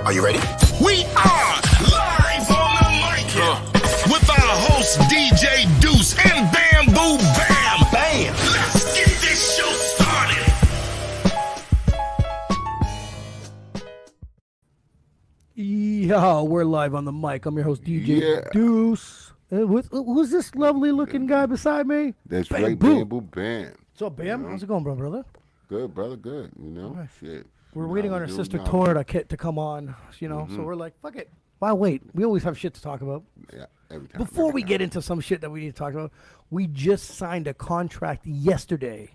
Are you ready? We are live on the mic with our host DJ Deuce and Bamboo Bam. Bam! Let's get this show started. Yo, we're live on the mic. I'm your host DJ Deuce. Who's this lovely looking guy beside me? That's Bam, right, boom. Bamboo Bam. What's up, Bam? How's it going, brother? Good, brother, good. You know, Right. shit. We're You waiting know on our how we sister do, Tora to come on, so we're like, fuck it. Why wait? We always have shit to talk about. Yeah, every time. Before every we time. get into some shit that we need to talk about, we just signed a contract yesterday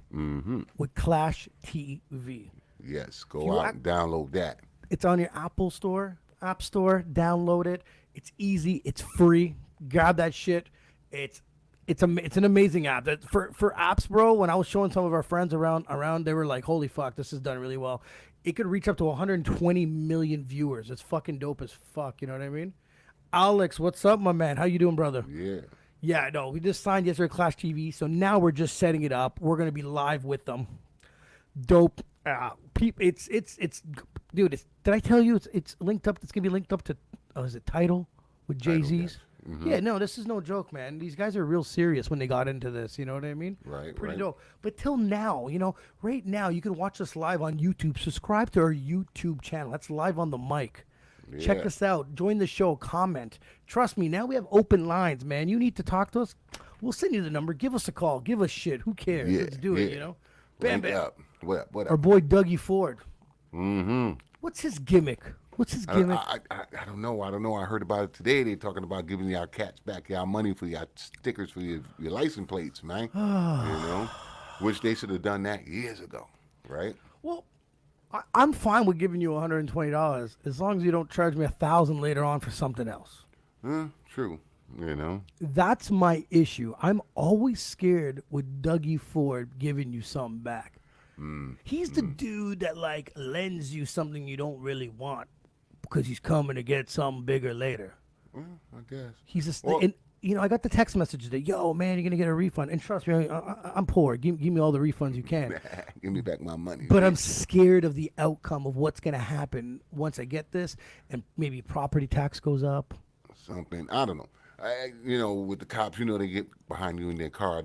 with Clash TV. Yes, you go out act- and download that. It's on your Apple Store, App Store. Download it. It's easy. It's free. Grab that shit. It's an amazing app. For apps, bro. When I was showing some of our friends around, they were like, "Holy fuck, this is done really well." It could reach up to 120 million viewers. It's fucking dope as fuck. You know what I mean? Alex, what's up, my man? How you doing, brother? Yeah. Yeah, no, we just signed yesterday at Clash TV, so now we're just setting it up. We're gonna be live with them. Dope. It's dude. Did I tell you it's linked up? It's gonna be linked up to is it Tidal with Jay-Z's? Yeah, no, this is no joke, man. These guys are real serious when they got into this. You know what I mean? Right, Pretty right. dope. But till now, right now, you can watch us live on YouTube. Subscribe to our YouTube channel. That's live on the mic. Check Yeah. us out. Join the show. Comment. Trust me, now we have open lines, man. You need to talk to us. We'll send you the number. Give us a call. Give us shit. Who cares? Yeah, Let's do it, yeah. Bam, Link bam. up. What Our up? boy Dougie Ford. Mm-hmm. What's his gimmick? What's his gimmick? I don't know. I heard about it today. They're talking about giving y'all cats back y'all money for y'all stickers for your license plates, man. Which they should have done that years ago, right? Well, I'm fine with giving you $120 as long as you don't charge me $1,000 later on for something else. True. That's my issue. I'm always scared with Dougie Ford giving you something back. He's the dude that like lends you something you don't really want because he's coming to get something bigger later. Well, I guess. He's Well- and I got the text message today. Yo, man, you're gonna get a refund. And trust me, I'm poor. Give me all the refunds you can. Give me back my money. But I'm scared of the outcome of what's gonna happen once I get this, and maybe property tax goes up. Something I don't know. With the cops, they get behind you in their car.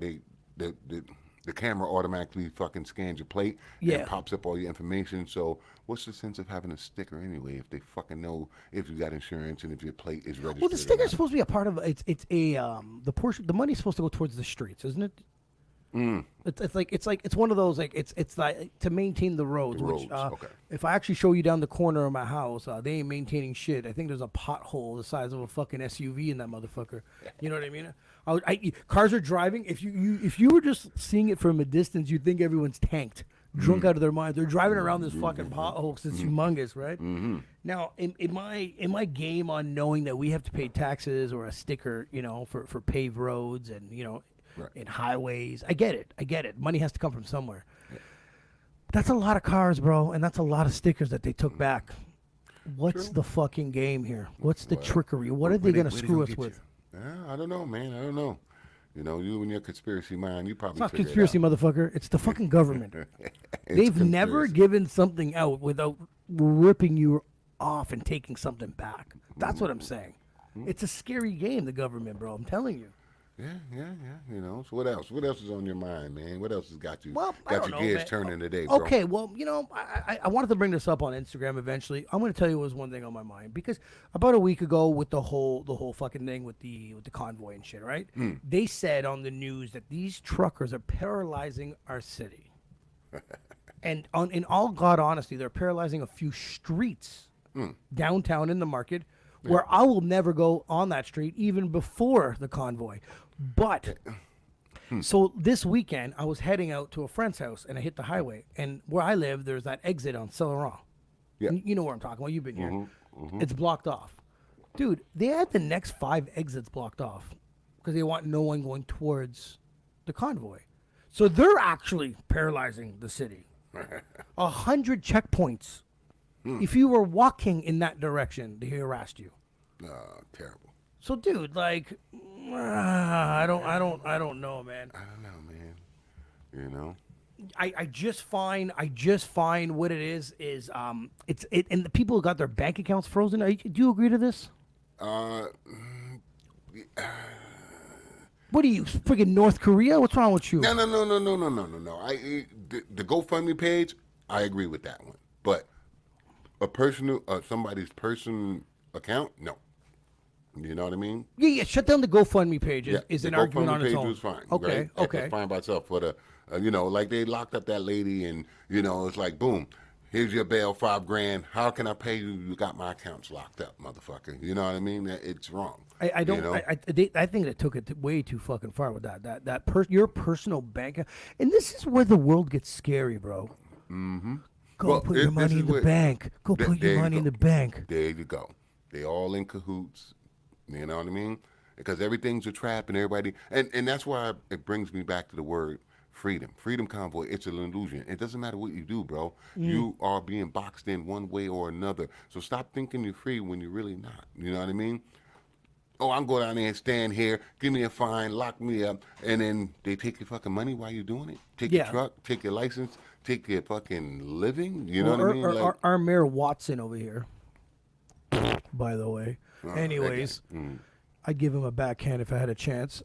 The camera automatically fucking scans your plate Yeah. and pops up all your information. So what's the sense of having a sticker anyway if they fucking know if you got insurance and if your plate is registered? Well, the or sticker's not? supposed to be a part of it's the portion. The money's supposed to go towards the streets, isn't it? It's one of those it's like to maintain the roads. The which, roads, okay. If I actually show you down the corner of my house, they ain't maintaining shit. I think there's a pothole the size of a fucking SUV in that motherfucker. You know what I mean? Cars are driving. If you were just seeing it from a distance, you'd think everyone's tanked, drunk out of their minds. They're driving around this fucking pothole 'cause it's humongous, right? Now, in my game on knowing that we have to pay taxes or a sticker, for paved roads and Right. in highways. I get it. Money has to come from somewhere. That's a lot of cars, bro, and that's a lot of stickers that they took back. What's the fucking game here? What's the trickery? What are they going to screw us with? I don't know, man. I don't know. You and your conspiracy mind, you probably It's not figure conspiracy, it out. motherfucker. It's the fucking government. It's They've never conspiracy. given something out without ripping you off and taking something back. That's what I'm saying. It's a scary game, the government, bro. I'm telling you. Yeah. So what else? What else is on your mind, man? What else has got you Well, I got don't your know, gears man. turning today, bro? Okay, well, I wanted to bring this up on Instagram eventually. I'm going to tell you what was one thing on my mind because about a week ago with the whole fucking thing with the convoy and shit, right? They said on the news that these truckers are paralyzing our city. And in all God honesty, they're paralyzing a few streets downtown in the market where I will never go on that street even before the convoy. But so this weekend, I was heading out to a friend's house, and I hit the highway. And where I live, there's that exit on Saint Laurent. Yeah. You know where I'm talking about. You've been here. It's blocked off. Dude, they had the next 5 exits blocked off because they want no one going towards the convoy. So they're actually paralyzing the city. 100 checkpoints. If you were walking in that direction, they harassed you. Terrible. So, dude, like, I don't know, man. I don't know, man. I just find what it is and the people who got their bank accounts frozen. Do you agree to this? Uh, What are you, friggin' North Korea? What's wrong with you? no. The GoFundMe page, I agree with that one. But a personal, somebody's personal account, no. You know what I mean? Yeah. Shut down the GoFundMe page. Is the an argument GoFundMe on its page own. was fine. Okay. Right? Okay. That's fine by itself. For the, like they locked up that lady, and it's like, boom, here's your bail, $5,000. How can I pay you? You got my accounts locked up, motherfucker. You know what I mean? It's wrong. I don't. You know? I think they took it way too fucking far with your personal bank, and this is where the world gets scary, bro. Mm-hmm. Go put your money in the bank. Go put your money in the bank. There you go. They all in cahoots. You know what I mean? Because everything's a trap, and everybody, and that's why it brings me back to the word freedom. Freedom convoy. It's an illusion. It doesn't matter what you do, bro. You are being boxed in one way or another. So stop thinking you're free when you're really not. You know what I mean? Oh, I'm going down there and stand here, give me a fine, lock me up, and then they take your fucking money while you're doing it. Take your truck, take your license, take your fucking living. You know what I mean? Like, our Mayor Watson over here, by the way. Anyways, I'd give him a backhand if I had a chance.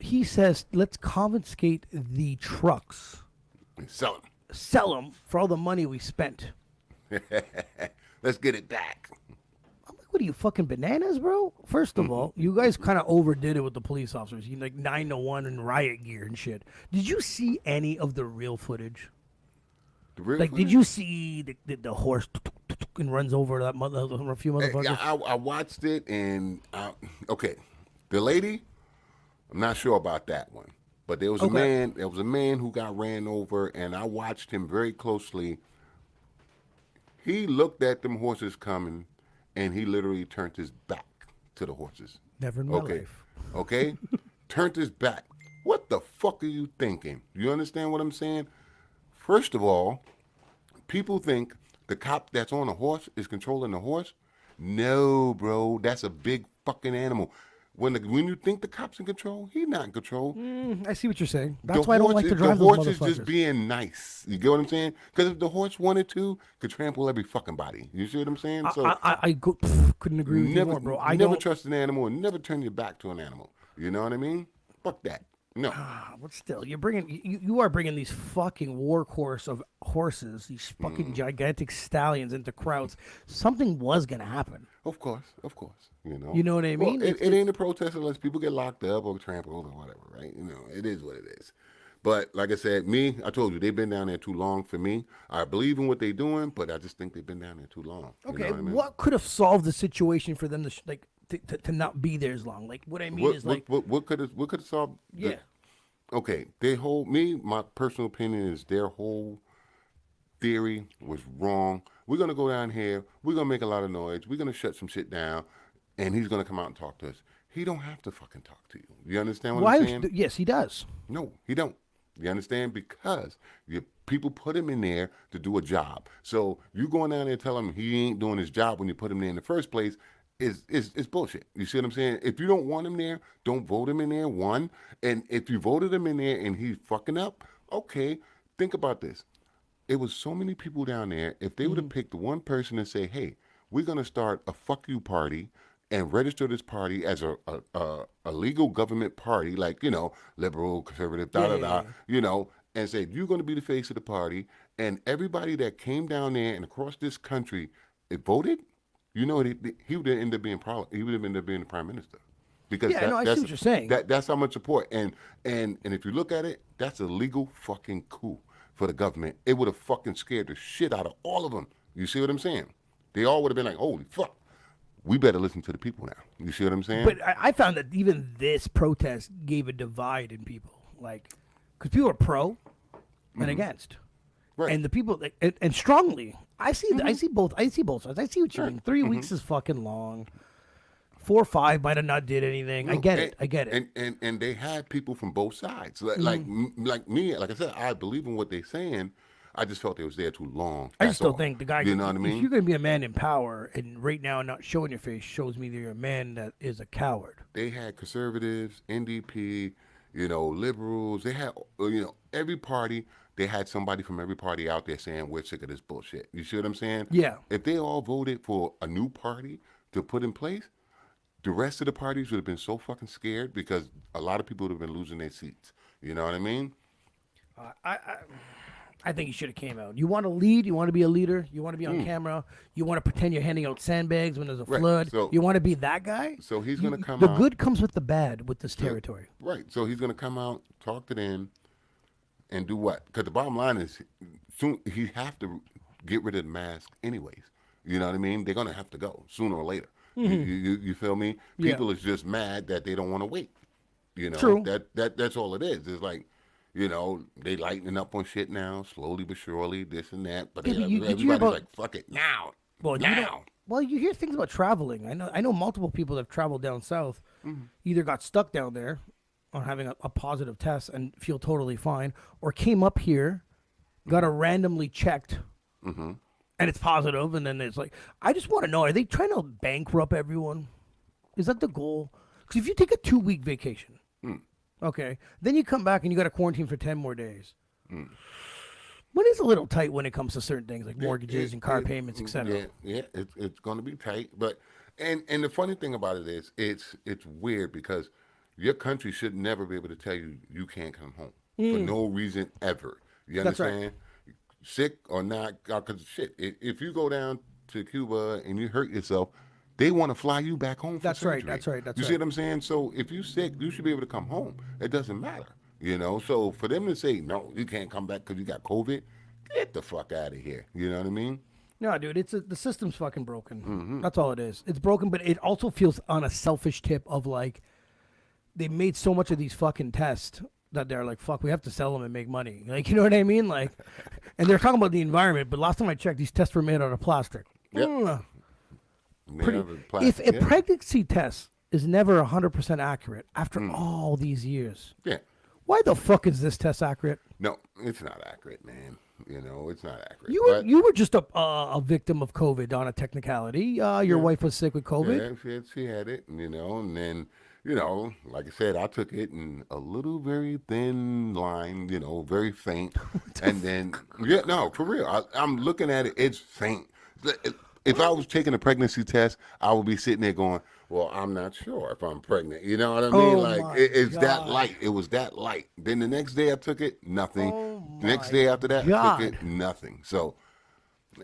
He says, let's confiscate the trucks. Sell them. Sell them for all the money we spent. Let's get it back. I'm like, what are you, fucking bananas, bro? First of all, you guys kind of overdid it with the police officers. You like 9-1 and riot gear and shit. Did you see any of the real footage? Did you see the horse and runs over that a few motherfuckers? Yeah, I watched it, and okay, the lady, I'm not sure about that one, but there was a man. There was a man who got ran over, and I watched him very closely. He looked at them horses coming, and he literally turned his back to the horses. Never in my life. Okay, turned his back. What the fuck are you thinking? You understand what I'm saying? First of all, people think the cop that's on a horse is controlling the horse. No, bro, that's a big fucking animal. When you think the cop's in control, he's not in control. I see what you're saying. That's why I don't like to drive those motherfuckers. The horse is just being nice. You get what I'm saying? Because if the horse wanted to, could trample every fucking body. You see what I'm saying? So I couldn't agree with you more, bro. I never trust an animal and never turn your back to an animal. You know what I mean? Fuck that. No. But still, you are bringing these fucking workhorse of horses, these fucking gigantic stallions into crowds. Something was gonna happen. Of course. You know what I mean? Well, it ain't a protest unless people get locked up or trampled or whatever, right? It is what it is. But like I said, I told you, they've been down there too long for me. I believe in what they're doing, but I just think they've been down there too long. Okay, you know what I mean? What could have solved the situation for them to not be there as long? Like what I mean what could have solved? Yeah. Okay, my personal opinion is their whole theory was wrong. We're gonna go down here. We're gonna make a lot of noise. We're gonna shut some shit down, and he's gonna come out and talk to us. He don't have to fucking talk to you. You understand what I'm saying? Yes, he does. No, he don't. You understand? Because people put him in there to do a job. So you going down there and tell him he ain't doing his job when you put him there in the first place is bullshit. You see what I'm saying? If you don't want him there, don't vote him in there, one. And if you voted him in there and he's fucking up, okay, think about this. It was so many people down there. If they would have picked one person and say, hey, we're going to start a fuck you party and register this party as a legal government party, like, liberal, conservative, and say, you're going to be the face of the party. And everybody that came down there and across this country, it voted, he would end up being the prime minister. Because I see what you're saying. That's how much support. And if you look at it, that's a legal fucking coup for the government. It would have fucking scared the shit out of all of them. You see what I'm saying? They all would have been like, holy fuck. We better listen to the people now. You see what I'm saying? But I found that even this protest gave a divide in people. Like, because people are pro and against. Right. And the people, and strongly. I see both sides. I see what you mean. 3 weeks is fucking long. 4 or 5 might have not did anything. I get it. And they had people from both sides. Like me, like I said, I believe in what they're saying. I just felt they was there too long. I just don't think the guy. You know what I mean? If you're gonna be a man in power, and right now not showing your face shows me that you're a man that is a coward. They had conservatives, NDP, liberals. They had every party they had somebody from every party out there saying we're sick of this bullshit. You see what I'm saying? Yeah. If they all voted for a new party to put in place, the rest of the parties would have been so fucking scared because a lot of people would have been losing their seats. You know what I mean? I think you should have came out. You want to lead? You want to be a leader? You want to be on camera? You want to pretend you're handing out sandbags when there's a flood? So- you want to be that guy? So he's going to come The out. good comes with the bad with this territory. Right. So he's going to come out, talk to them, and do what? Because the bottom line is, soon he have to get rid of the mask anyways. You know what I mean? They're going to have to go sooner or later. You feel me? Yeah. People is just mad that they don't want to wait. You know, True. That's all it is. It's like, you know, they lightening up on shit now, slowly but surely, this and that. But Yeah, but did you hear everybody's about- like, fuck it now. Well, now. you hear things about traveling. I know multiple people that have traveled down south, either got stuck down there on having a positive test and feel totally fine, or came up here, got a randomly checked, and it's positive, and then it's like, I just want to know, are they trying to bankrupt everyone? Is that the goal? Because if you take a 2-week vacation, okay, then you come back and you got to quarantine for 10 more days. Money's a little tight when it comes to certain things like mortgages and car payments, etc. Yeah, it's going to be tight. But and the funny thing about it is, it's weird because your country should never be able to tell you you can't come home for no reason ever. You That's right. understand? Sick or not, because shit. If you go down to Cuba and you hurt yourself, they want to fly you back home. For That's right, surgery. that's right, that's You right. see what I'm saying? So if you're sick, you should be able to come home. It doesn't matter. You know, so for them to say, no, you can't come back because you got COVID, get the fuck out of here. You know what I mean? No, dude, the system's fucking broken. That's all it is. It's broken, but it also feels on a selfish tip of like, they made so much of these fucking tests that they're like, fuck, we have to sell them and make money. Like, you know what I mean? Like, and they're talking about the environment, but last time I checked, these tests were made out of plastic. Yep. Pretty- Never plastic, if a yeah. pregnancy test is never 100% accurate after all these years, Yeah. why the fuck is this test accurate? No, it's not accurate, man. You know, it's not accurate. You were just a victim of COVID on a technicality. Your wife was sick with COVID. Yeah, she had it, you know, and then, you know, like I said, I took it in a little very thin line, you know, very faint. And then, yeah, no, for real. I'm looking at it, it's faint. If I was taking a pregnancy test, I would be sitting there going, well, I'm not sure if I'm pregnant. You know what I mean? Oh Like, my it's that God. light. It was that light. Then the next day I took it, nothing. Oh The next my day after that, I God. took it, nothing. So,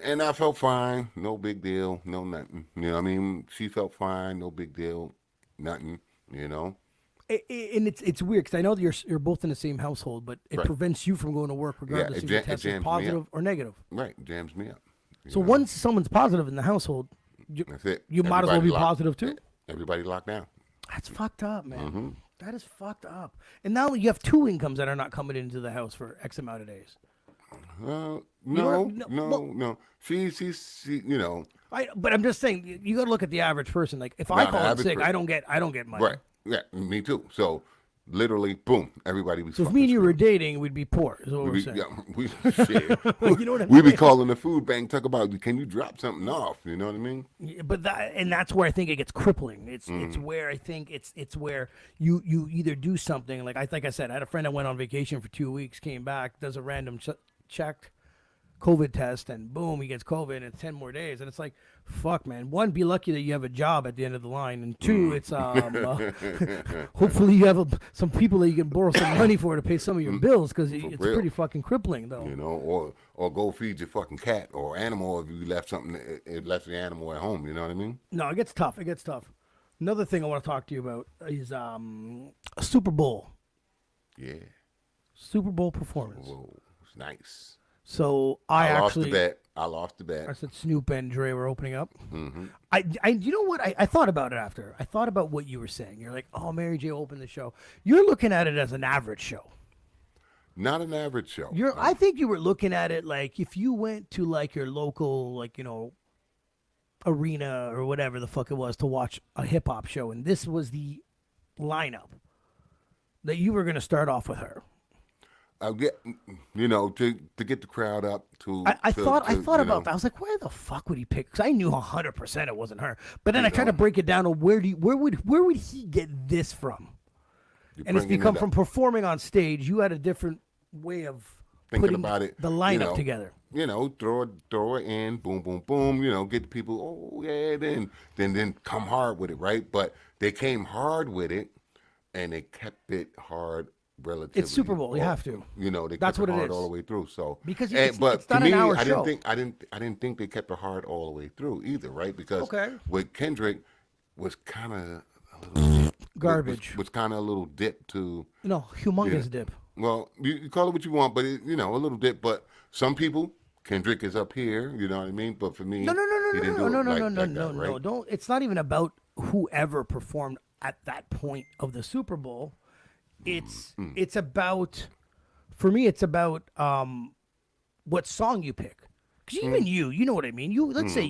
and I felt fine. No big deal. No nothing. You know what I mean? She felt fine. No big deal. Nothing. You know? And it's weird because I know that you're both in the same household, but it Right. prevents you from going to work regardless it if your it test is jams me positive up. or negative. Right. Jams me up. You So know? once someone's positive in the household, That's it. you might as well be Everybody locked- positive too. Everybody locked down. That's fucked up, man. Mm-hmm. That is fucked up. And now you have 2 incomes that are not coming into the house for X amount of days. No, know, no. She, you know, But I'm just saying, you got to look at the average person. Like if I the call in average sick, person. I don't get money. right. Yeah, me too. So, literally, boom, everybody was So if fucking me and you were screwed. dating, we'd be poor. Is what we're We, saying. yeah, we, shit. You know what I'm we be saying? calling the food bank, talk about, can you drop something off? You know what I mean? Yeah, but that's where I think it gets crippling. It's Mm. where I think it's where you either do something like I said, I had a friend that went on vacation for 2 weeks, came back, does a random check, COVID test, and boom, he gets COVID, and it's 10 more days, and it's like, fuck, man. One, be lucky that you have a job at the end of the line, and two, it's hopefully you have some people that you can borrow some money for to pay some of your bills because it's real. pretty fucking crippling, though. You know, or go feed your fucking cat or animal if you left something, it left the animal at home. You know what I mean? No, it gets tough. It gets tough. Another thing I want to talk to you about is a Super Bowl. Yeah. Super Bowl performance. Whoa, it's nice. So I lost the bet. I lost the bet. I said Snoop and Dre were opening up. You know what? I thought about it after. I thought about what you were saying. You're like, oh, Mary J opened the show. You're looking at it as an average show. Not an average show. I think you were looking at it like if you went to like your local, like, you know, arena or whatever the fuck it was to watch a hip hop show, and this was the lineup that you were going to start off with her. Get, you know, to get the crowd up to. I thought you about know, that. I was like, where the fuck would he pick? Because I knew 100% it wasn't her. But then I tried to break it down to where would he get this from? you're And it's bringing become it from up. performing on stage. You had a different way of thinking Putting about it. the lineup together. Throw it in, boom, boom, boom. Get the people. Oh yeah, then come hard with it, right? But they came hard with it, and they kept it hard relatively. It's Super Bowl. You have to. They That's kept what it it hard is. all the way through. So Because but it's to not me, an hour I show. didn't think they kept it hard all the way through either, right? Because Okay. with Kendrick was kind of a little Garbage. Was kind of a little dip to. No, humongous dip. Well, you call it what you want, but a little dip. But some people, Kendrick is up here. You know what I mean? But for me, No, he didn't do it like that, no. right? Don't. It's not even about whoever performed at that point of the Super Bowl. It's about, for me, it's about what song you pick. Because even you know what I mean. Let's say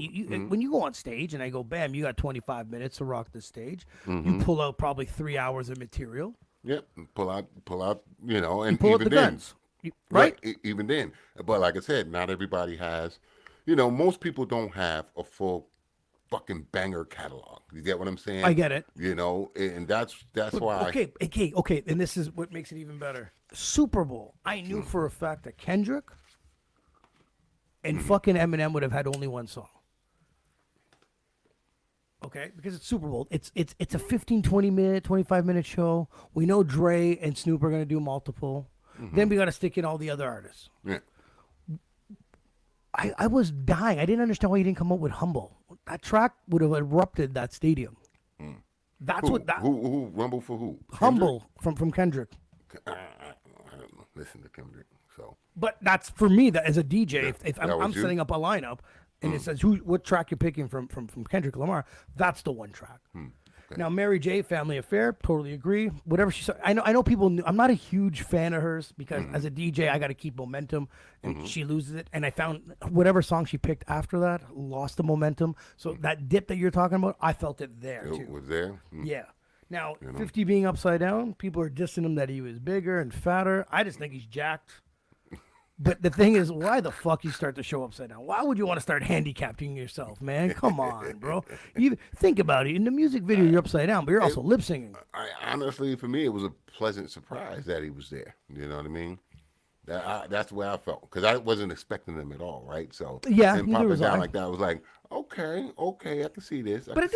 when you go on stage and I go, bam, you got 25 minutes to rock the stage. You pull out probably 3 hours of material. Yep, pull out, and You pull out even the then, guns, right? Even then, but like I said, not everybody has. Most people don't have a full fucking banger catalog. You get what I'm saying? I get it. And that's why. Okay, and this is what makes it even better. Super Bowl. I knew for a fact that Kendrick and fucking Eminem would have had only one song. Okay, because it's Super Bowl. It's a 15, 20 minute, 25 minute show. We know Dre and Snoop are going to do multiple. Then we got to stick in all the other artists. Yeah. I was dying. I didn't understand why he didn't come up with Humble. That track would have erupted that stadium. That's Who rumble for who? Humble from Kendrick. I don't listen to Kendrick, so. But that's for me. That as a DJ, if That I'm was you? setting up a lineup and it says what track you're picking from Kendrick Lamar, that's the one track. Okay. Now Mary J. Family Affair, totally agree. Whatever she said, I know people. I'm not a huge fan of hers because as a DJ, I got to keep momentum, and she loses it. And I found whatever song she picked after that lost the momentum. So that dip that you're talking about, I felt it there It too. was there. Yeah. Now 50 being upside down, people are dissing him that he was bigger and fatter. I just think he's jacked. But the thing is, why the fuck you start the show upside down? Why would you want to start handicapping yourself, man? Come on, bro. You think about it. In the music video, you're upside down, but you're also lip singing. I honestly, for me, it was a pleasant surprise that he was there. You know what I mean? That's the way I felt because I wasn't expecting them at all, right? So Yeah, and neither popping was down I. like that, I was like, okay, I can see this. But it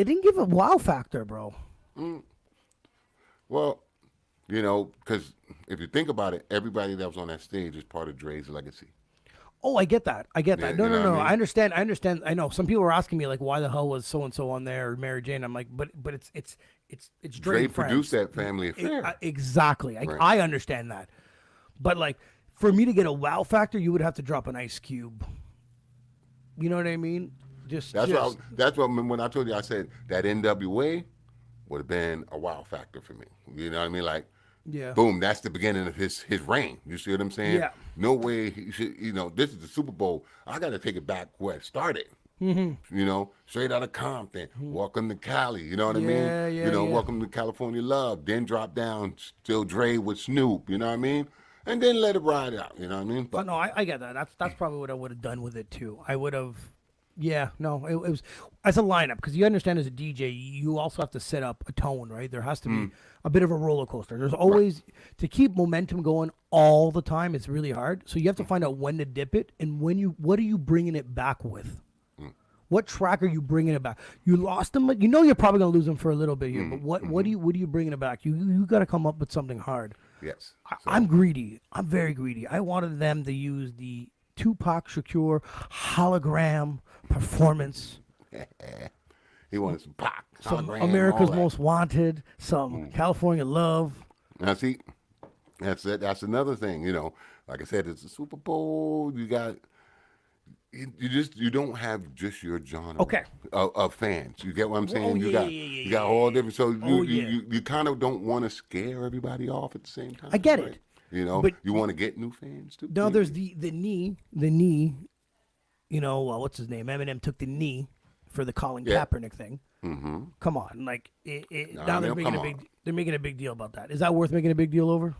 didn't give a wow factor, bro. Well, because if you think about it, everybody that was on that stage is part of Dre's legacy. Oh, I get that. Yeah, No, you know what I mean? I understand. I know. Some people were asking me like, why the hell was so and so on there, or Mary Jane? I'm like, but it's Dre Dre and friends. produced that family affair. Exactly. Right. I understand that. But like, for me to get a wow factor, you would have to drop an Ice Cube. You know what I mean? That's what when I told you, I said that NWA would have been a wow factor for me. You know what I mean? Like, yeah. boom, that's the beginning of his reign. You see what I'm saying? Yeah. No way he should, this is the Super Bowl. I got to take it back where it started. Straight out of Compton. Welcome to Cali. You know what I mean? Yeah. Welcome to California Love. Then drop down, still Dre with Snoop. You know what I mean? And then let it ride out. You know what I mean? But no, I get that. That's probably what I would have done with it too. I would have. Yeah, no, it was as a lineup because you understand as a DJ, you also have to set up a tone, right? There has to be a bit of a roller coaster. There's always to keep momentum going all the time. It's really hard. So you have to find out when to dip it and what are you bringing it back with? What track are you bringing it back? You lost them, but you're probably gonna lose them for a little bit here. But what are you bringing it back? You got to come up with something hard. Yes. I'm greedy. I'm very greedy. I wanted them to use the Tupac Shakur hologram performance. He wanted some Pac, Some hologram, America's all that. Most Wanted, some California Love. Now see, that's it. That's another thing. Like I said, it's a Super Bowl. You got you don't have just your genre of fans. You get what I'm saying? You got all different. So you kind of don't want to scare everybody off at the same time. I get right? it. But you want to get new fans too. No, there's the knee. What's his name? Eminem took the knee for the Colin Kaepernick thing. Mm-hmm. Come on, like now they're making a big deal about that. Is that worth making a big deal over?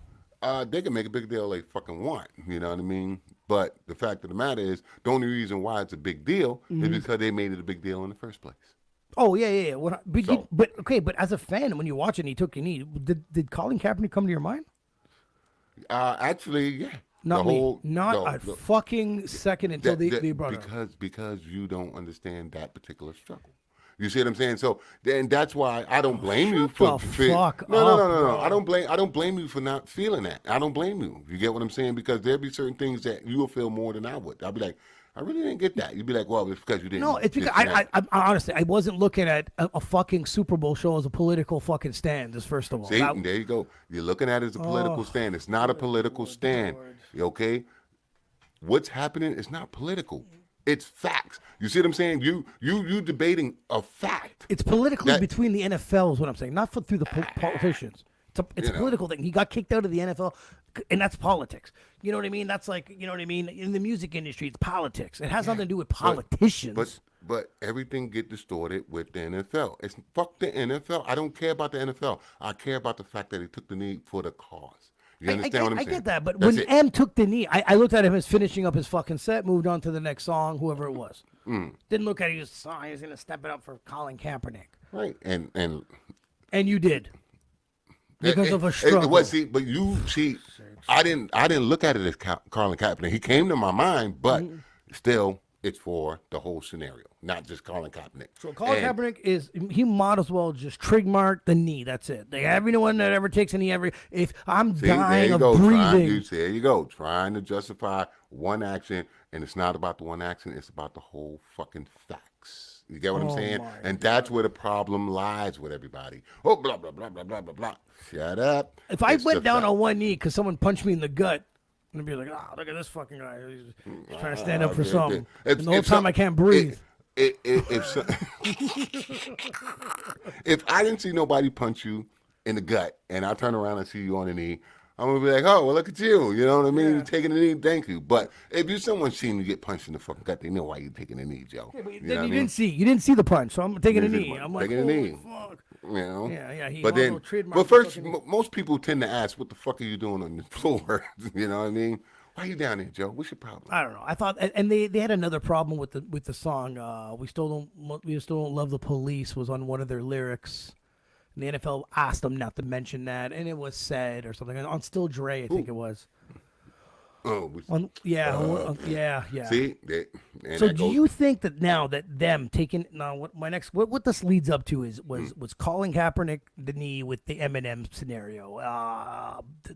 They can make a big deal they fucking want. You know what I mean? But the fact of the matter is, the only reason why it's a big deal is because they made it a big deal in the first place. Oh yeah. But as a fan, when you watch it, and he took a knee. Did Colin Kaepernick come to your mind? Actually, yeah. Not the me. whole Not a fucking second until they brought it up. because you don't understand that particular struggle. You see what I'm saying? So then that's why I don't blame you Shut for the fuck no, up, no. bro. I don't blame you for not feeling that. I don't blame you. You get what I'm saying? Because there'll be certain things that you'll feel more than I would. I'll be like, I really didn't get that. You'd be like, well, it's because you didn't. No, it's because I honestly I wasn't looking at a fucking Super Bowl show as a political fucking stand. This first of all, See, there you go. You're looking at it as a political stand. It's not a political stand. Okay? What's happening is not political. It's facts. You see what I'm saying? You debating a fact. it's politically That- between the NFL is what I'm saying, not through the politicians. It's a political thing. He got kicked out of the NFL, and that's politics. You know what I mean? That's like, you know what I mean? In the music industry, it's politics. It has nothing to do with politicians. But everything get distorted with the NFL. It's fuck the NFL. I don't care about the NFL. I care about the fact that he took the knee for the cause. You understand what I'm saying? I get that, but That's when it. M took the knee, I looked at him as finishing up his fucking set, moved on to the next song, whoever it was. Didn't look at his song. He was going to step it up for Colin Kaepernick. Right. And You did. Because of a struggle. but you see, I didn't look at it as Colin Kaepernick. He came to my mind, but still, it's for the whole scenario, not just Colin Kaepernick. So Colin Kaepernick he might as well just trademark the knee. That's it. Everyone that ever takes a knee, if I'm dying of breathing. There you go, trying to justify one action, and it's not about the one action. It's about the whole fucking facts. You get what I'm saying? And that's where the problem lies with everybody. Oh, blah blah blah blah blah blah blah. Shut up. If I It's went the down fact. on one knee because someone punched me in the gut, I'd be like, look at this fucking guy. He's trying to stand up for something. And the whole time I can't breathe. If I didn't see nobody punch you in the gut, and I turn around and see you on the knee, I'm gonna be like, oh, well, look at you. You know what I mean? You're taking a knee, thank you. But if you someone seen you get punched in the fucking gut, they know why you're taking a knee, Joe. Yeah, but You know then what I you mean? didn't see the punch, so I'm taking a Didn't see knee. the I'm punch. like, Taking a holy knee. fuck. You know? Yeah. He But then, also trademarked but the first, fucking- most people tend to ask, what the fuck are you doing on the floor? You know what I mean? Why you down there, Joe? What's your problem? I don't know. I thought, and they had another problem with the song. We still don't love the police was on one of their lyrics. And the NFL asked them not to mention that, and it was said or something on Still Dre, I think it was. Oh, Yeah. See, So do you think that now that them taking what this leads up to was Colin Kaepernick the knee with the Eminem scenario,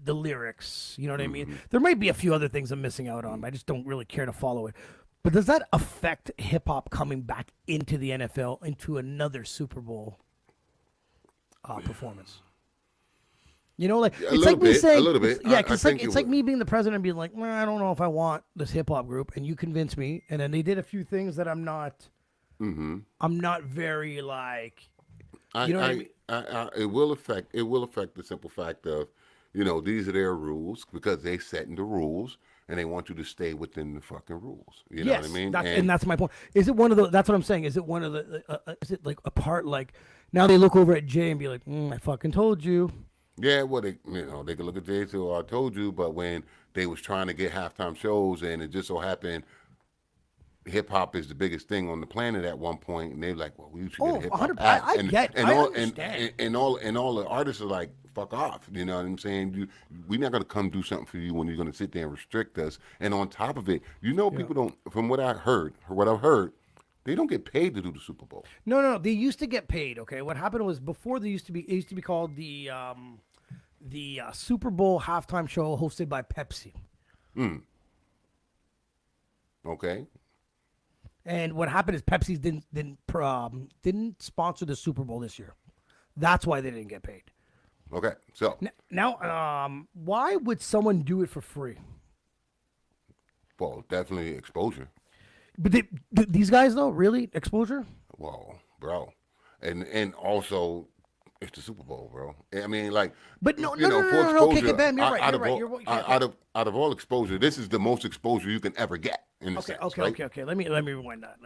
the lyrics, you know what I mean? There might be a few other things I'm missing out on, but I just don't really care to follow it. But does that affect hip hop coming back into the NFL into another Super Bowl performance? You know, like it's like me saying, a little bit. Yeah, I because think it's like me being the president and being like, well, I don't know if I want this hip hop group, and you convince me, and then they did a few things that I'm not very like. You know what I mean? It will affect the simple fact of, you know, these are their rules because they setting the rules and they want you to stay within the fucking rules. You know what I mean? And that's my point. Is it one of the? That's what I'm saying. Is it one of the? Is it like a part like? Now they look over at Jay and be like, I fucking told you. Yeah, well, they could look at Jay and say, "Oh, I told you," but when they was trying to get halftime shows, and it just so happened, hip hop is the biggest thing on the planet at one point, and they're like, "Well, we should get a hip hop 100%. act." I understand. And all the artists are like, "Fuck off," you know what I'm saying? We're not gonna come do something for you when you're gonna sit there and restrict us. And on top of it, people don't. From what I've heard, they don't get paid to do the Super Bowl. No. They used to get paid. Okay, what happened was before it used to be called the Super Bowl halftime show hosted by Pepsi. Okay. And what happened is Pepsi didn't sponsor the Super Bowl this year. That's why they didn't get paid. Okay. So Now, why would someone do it for free? well, definitely exposure. But these guys though, really exposure? Well, bro, and also it's the Super Bowl, bro. I mean, like, But no. for Okay, exposure, Ben, you're right. out of all exposure, this is the most exposure you can ever get. In a sense, right? Okay. Let me rewind that.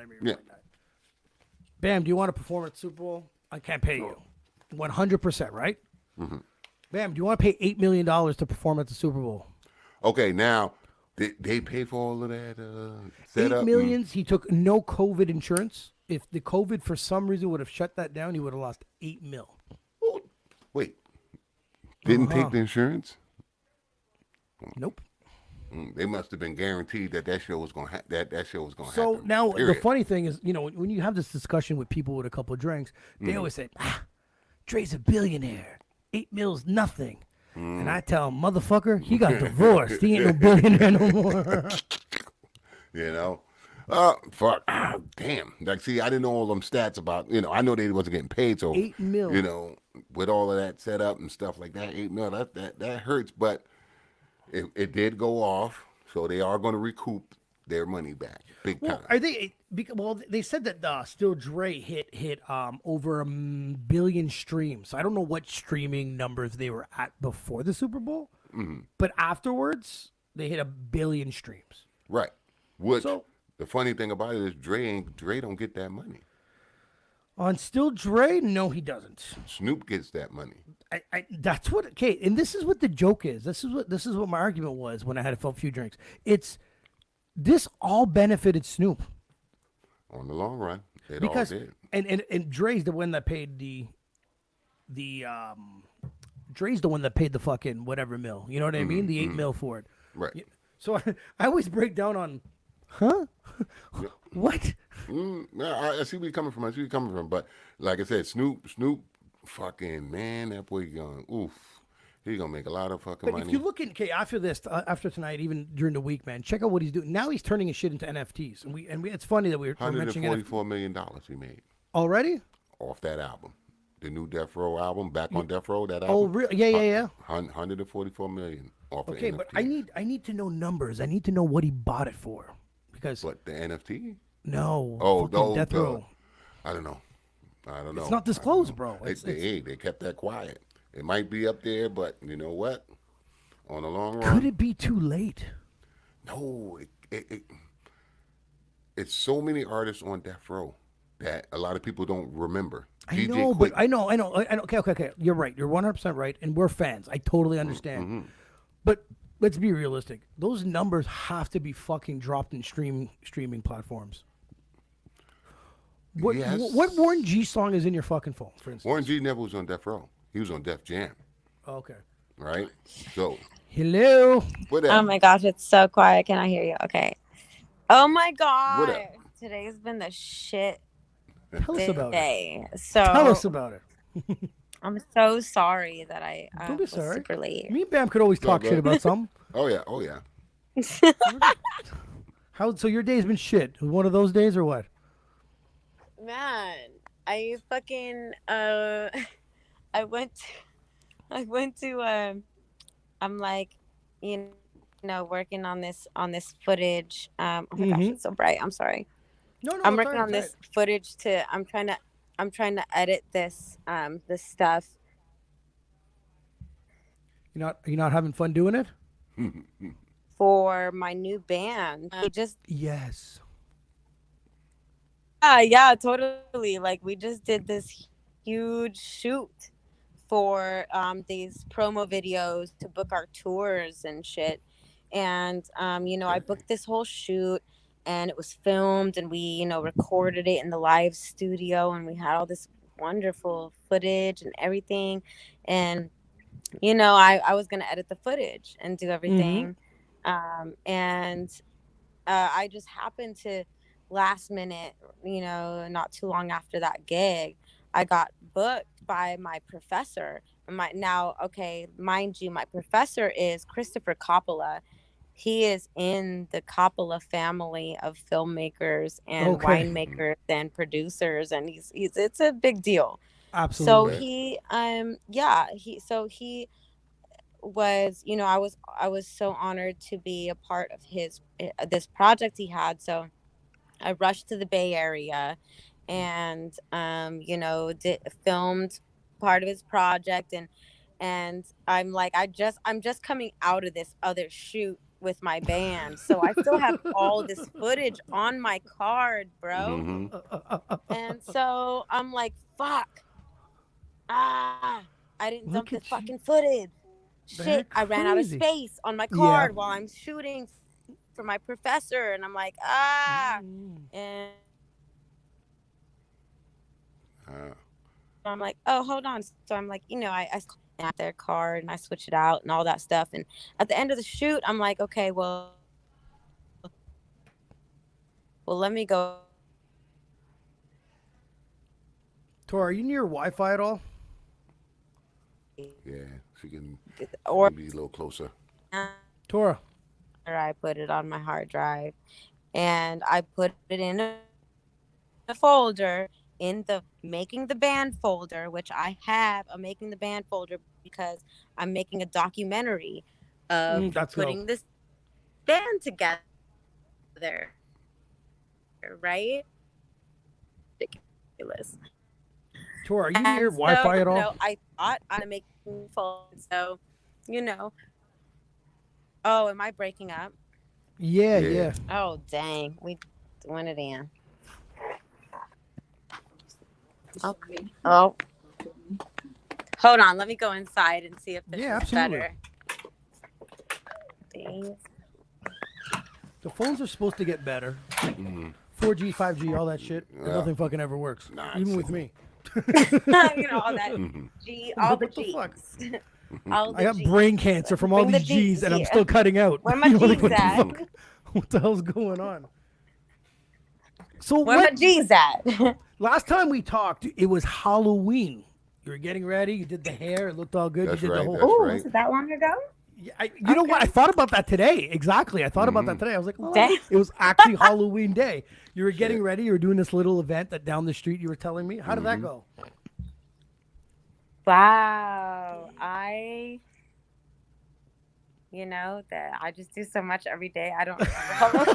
Bam, do you want to perform at the Super Bowl? I can't pay you. 100%, right? Mm-hmm. Bam, do you want to pay $8 million to perform at the Super Bowl? Okay, now they pay for all of that setup. $8 million. He took no COVID insurance. If the COVID for some reason would have shut that down, he would have lost $8 million. Wait, didn't take the insurance? Nope. They must have been guaranteed that show was gonna that show was gonna So happen. now the Period. funny thing is, when you have this discussion with people with a couple of drinks, they always say, Dre's a billionaire. 8 mil's nothing. And I tell him, motherfucker, he got divorced. He ain't no billionaire no more. You know. Fuck. Damn. Like, see, I didn't know all them stats about. I know they wasn't getting paid, so 8 mil. with all of that set up and stuff like that, 8 mil. That hurts, but it did go off, so they are going to recoup their money back, big time. Well, are they? Well, they said that Still Dre hit over 1 billion streams. So I don't know what streaming numbers they were at before the Super Bowl, but afterwards they hit 1 billion streams. Right. Which So- the funny thing about it is Dre don't get that money. On Still Dre, no, he doesn't. Snoop gets that money. That's what. Okay, and this is what the joke is. This is what my argument was when I had a few drinks. This all benefited Snoop On the long run, it because all did. and Dre's the one that paid Dre's the one that paid the fucking whatever mil. You know what I mean? The 8 mil for it. Right. So I always break down on, huh? What? Yeah, I see where you're coming from. But like I said, Snoop, fucking man, that boy he's gonna make a lot of fucking But money. if you look at after tonight, even during the week, man, check out what he's doing. Now he's turning his shit into NFTs, and we it's funny that we're mentioning NFTs. $144 million he made Already? off that album, the new Death Row album, Back on Death Row. That album. Oh, really? Yeah. 144 million off. Okay, of but NFT. I need to know numbers. I need to know what he bought it for, because What, the NFT? no, Oh, fucking Death Row. I don't know. It's not disclosed, bro. They kept that quiet. It might be up there, but you know what? On the long run, Could it be too late? no. It's so many artists on Death Row that a lot of people don't remember. I know, but I know. Okay. You're right. You're 100% right, and we're fans. I totally understand. But let's be realistic. Those numbers have to be fucking dropped in streaming platforms. What Yes. what Warren G song is in your fucking phone, for instance? Warren G never was on Death Row. He was on Def Jam, Okay. right? So, Hello. whatever. Oh my gosh, it's so quiet. Can I hear you? Okay. Oh my god. What up? Today's been the shit Tell us about it. day. So Tell us about it. I'm so sorry that I Don't be was sorry. super late. Me and Bam could always talk shit about something. Oh yeah. So your day's been shit. One of those days or what? Man, I fucking I went to I'm like, working on this footage. Oh my gosh, it's so bright. I'm sorry. No, I'm working on this footage I'm trying to edit this this stuff. You're not having fun doing it? For my new band. Yes. Yeah, totally. Like, we just did this huge shoot for these promo videos to book our tours and shit. And I booked this whole shoot, and it was filmed, and we recorded it in the live studio, and we had all this wonderful footage and everything. And I was gonna edit the footage and do everything. And I just happened to last minute, not too long after that gig, I got booked by my professor. Mind you, my professor is Christopher Coppola. He is in the Coppola family of filmmakers and winemakers and producers, and it's a big deal. Absolutely. So he was, I was so honored to be a part of this project he had. So I rushed to the Bay Area and filmed part of his project, and I'm like, I'm just coming out of this other shoot with my band, so I still have all this footage on my card, bro. And so I'm like, fuck, I didn't dump this fucking footage. Shit, I ran out of space on my card while I'm shooting for my professor, and I'm like, and I'm like, oh, hold on. So I'm like, and I got their card and I switch it out and all that stuff. And at the end of the shoot, I'm like, okay, well, let me go Tor, are you near Wi-Fi at all? Yeah, she can or be a little closer. Tora. I put it on my hard drive and I put it in a folder in the making the band folder, which I have a making the band folder because I'm making a documentary of That's putting go. this band together, right? Ridiculous. Tor, are you And near so, Wi-Fi at all? I thought I'm making folder. So, you know, oh, am I breaking up? Yeah, Yeah. yeah. Oh, dang. We went it in. Okay. Oh, hold on. Let me go inside and see if this Yeah, is absolutely. better. These. The phones are supposed to get better. Mm-hmm. 4G, 5G, all that shit. And Yeah. nothing fucking ever works. Even with me. You know, all that Mm-hmm. G, all the What the G's. fuck? All the I got G's. brain cancer from all Bring the these G's and I'm here. still cutting out. Where my You know, G's what the at? fuck? What the hell's going on? So Where my what? G's at? Last time we talked, it was Halloween. You were getting ready. You did the hair. It looked all good. That's you did right, the whole. that's Ooh, right. was it that long ago? Yeah, you know what? I thought about that today. Exactly. I thought about that Mm-hmm. today. I was like, oh, Dang. it was actually Halloween day. You were getting Shit. ready. You were doing this little event that down the street. You were telling me. How did Mm-hmm. that go? Wow. You know, that I just do so much every day. I don't remember.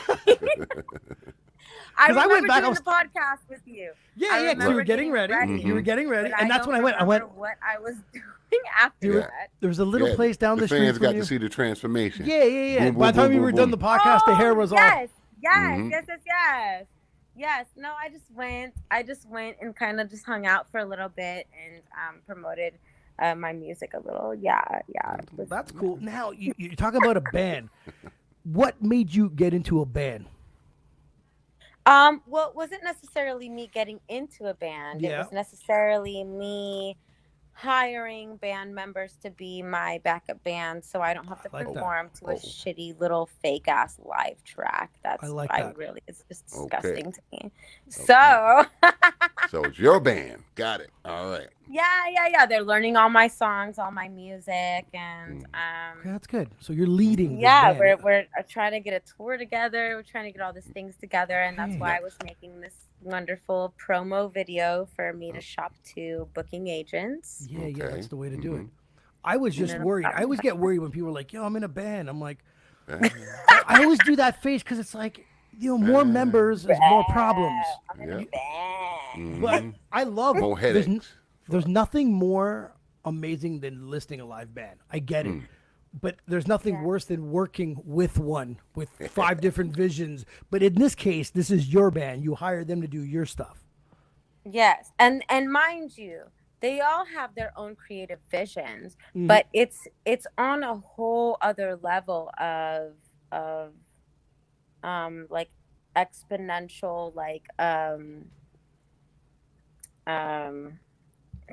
I 'Cause I remember went back, I doing was- the podcast with you. Yeah, I yeah. 'cause you were remember getting ready. ready. You were getting ready, But and that's when I went. I went. what I was doing after You were- that. There was a little Yeah, place down the street fans from got you. to see the transformation. Yeah, yeah, yeah. Boom, By the boom, time we boom, were boom, done the boom. podcast, the hair was all. yes, Mhm. yes. Yes. No, I just went and kind of just hung out for a little bit and promoted my music a little. Yeah. It was- That's cool. Now you're talking about a band. What made you get into a band? Well, it wasn't necessarily me getting into a band. It Yeah. was necessarily me hiring band members to be my backup band so I don't have to I like that. perform to a Oh. shitty little fake ass live track. That's I like I that. really it's just Okay. disgusting to me. So So it's your band. Got it. All right. yeah. They're learning all my songs, all my music, and Okay, that's good. So you're leading. This yeah, band. we're trying to get a tour together. We're trying to get all these things together, and that's Okay. why I was making this wonderful promo video for me to shop to booking agents. Yeah, Okay. that's the way to do it. Mhm. I was just then worried. I'm- I always get worried when people are like, "Yo, I'm in a band." I'm like, I always do that face because it's like, more members is more problems. I'm in a Yep. band. But Mhm. I love More there's, headaches. there's nothing more amazing than listing a live band. I get it. But there's nothing Yeah. worse than working with one with 5 different visions. But in this case, this is your band. You hire them to do your stuff. Yes, and mind you, they all have their own creative visions, Mhm. but it's on a whole other level of like exponential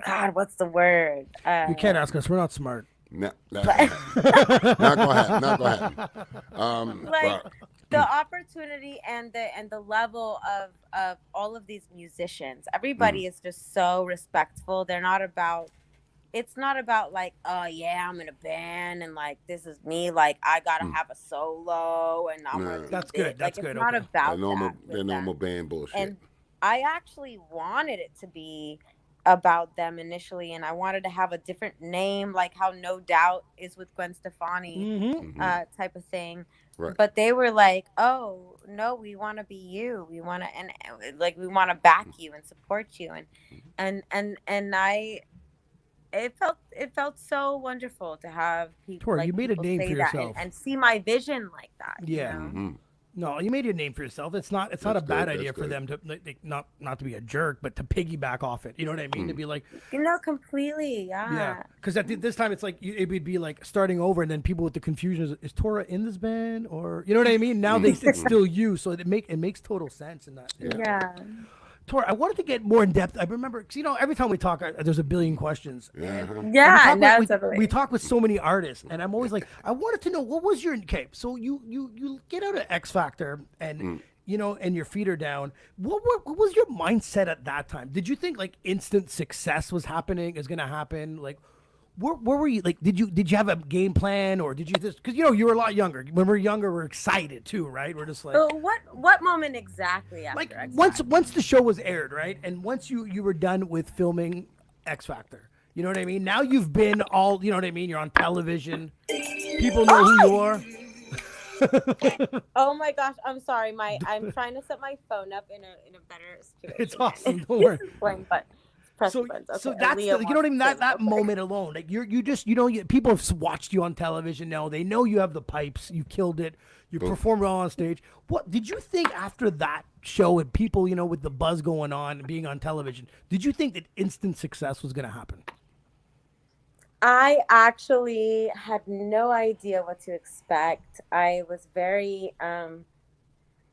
God, what's the word? You can't ask us. We're not smart. No, not gonna happen. Not gonna happen. Like the opportunity and the level of all of these musicians. Everybody is just so respectful. They're not about. It's not about like, oh yeah, I'm in a band and like this is me. Like I gotta have a solo and I'm gonna do That's this. good, that's Like, good, It's not okay. about That normal, that. with that normal them. band bullshit. And I actually wanted it to be about them initially, and I wanted to have a different name, like how No Doubt is with Gwen Stefani, Mm-hmm. type of thing. Right. But they were like, "Oh no, we want to be you. We want to, and like we want to back you and support you." And I, it felt so wonderful to have people. Tora, like, you made a people name say for that yourself. and see my vision like that. Yeah. You know? Mhm. No, you made your name for yourself. It's not a That's bad good, idea that's for good. them to like, not to be a jerk, but to piggyback off it. You know what I mean? To be like, You know, completely. yeah, because at this time it's like it would be like starting over, and then people with the confusion is Tora in this band or you know what I mean? Now it's still you, so it makes total sense in that. Yeah. Tori, I wanted to get more in depth. I remember, 'cause, every time we talk, there's a billion questions. Uh-huh. Yeah, no, We totally. talk with so many artists, and I'm always like, I wanted to know what was your okay. So you get out of X Factor, and and your feet are down. What was your mindset at that time? Did you think like instant success was happening, is going to happen? Like, where were you? Like, did you have a game plan, or did you just because you were a lot younger? When we're younger, we're excited too, right? We're just like. So what moment exactly after Like X once the show was aired, right, and once you were done with filming X Factor, you know what I mean. Now you've been all, you know what I mean. You're on television. People know who you are. Oh my gosh, I'm sorry. I'm trying to set my phone up in a better situation. It's awesome. Don't worry. Playing but press So, the buttons. Okay, so that's Leah the, you know what I mean. wants That to say real quick. moment alone, like you just people have watched you on television now. They know you have the pipes. You killed it. You performed well on stage. What did you think after that show and people, with the buzz going on and being on television? Did you think that instant success was going to happen? I actually had no idea what to expect. I was very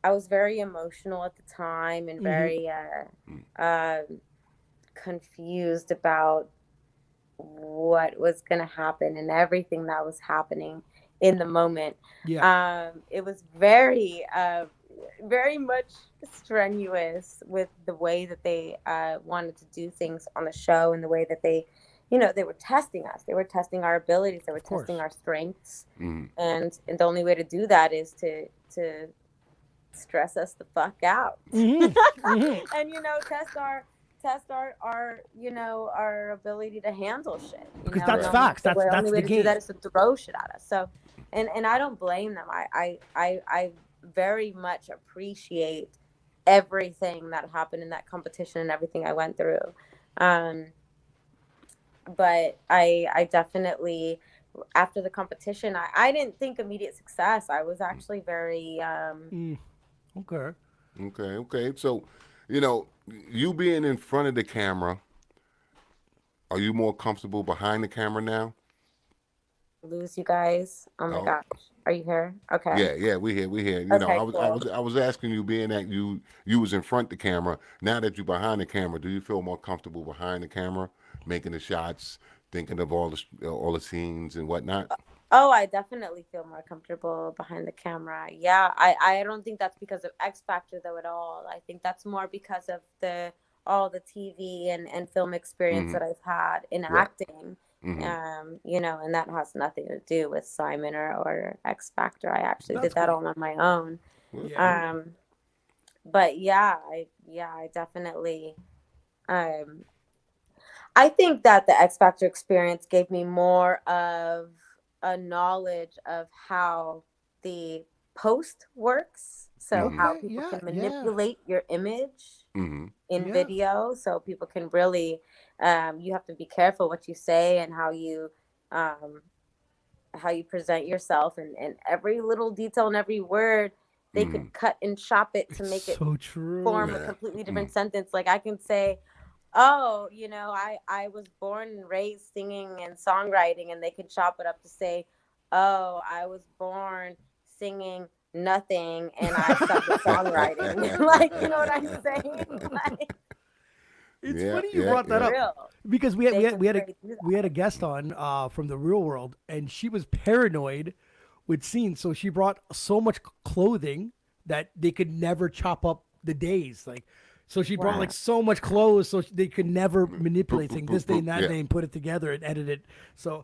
emotional at the time and very confused about what was going to happen and everything that was happening in the moment. Yeah. It was very much strenuous with the way that they wanted to do things on the show and the way that they were testing us. They were testing our abilities. They were testing our strengths. And the only way to do that is to stress us the fuck out. And test our ability to handle shit. Because that's facts. That's the only way the to game. do that is to throw shit at us. So, and I don't blame them. I very much appreciate everything that happened in that competition and everything I went through. But I definitely, after the competition, I didn't think immediate success. I was actually very Okay. So, you being in front of the camera, are you more comfortable behind the camera now? lose you guys. Oh my gosh. Are you here? Okay. Yeah, we here. Okay, I was asking you, being that you was in front of the camera. Now that you're behind the camera, do you feel more comfortable behind the camera, making the shots, thinking of all the scenes and whatnot? Oh, I definitely feel more comfortable behind the camera. Yeah, I don't think that's because of X Factor though at all. I think that's more because of all the TV and film experience that I've had in acting. And that has nothing to do with Simon or X Factor. I actually did that all on my own. Yeah. But I definitely I think that the X Factor experience gave me more of a knowledge of how the post works. So how people can manipulate your image in video. So people can really, you have to be careful what you say and how you present yourself, and every little detail and every word they could cut and chop it to make it so true. form a completely different sentence. Like I can say, oh, I was born and raised singing and songwriting, and they could chop it up to say, oh, I was born singing nothing and I suck at songwriting. Like, you know what I'm saying? Like, it's funny you brought that up because we had a guest on from the real world, and she was paranoid with scenes, so she brought so much clothing that they could never chop up the days. Like, so she brought like so much clothes, so they could never manipulate things this day and that day and put it together and edit it. So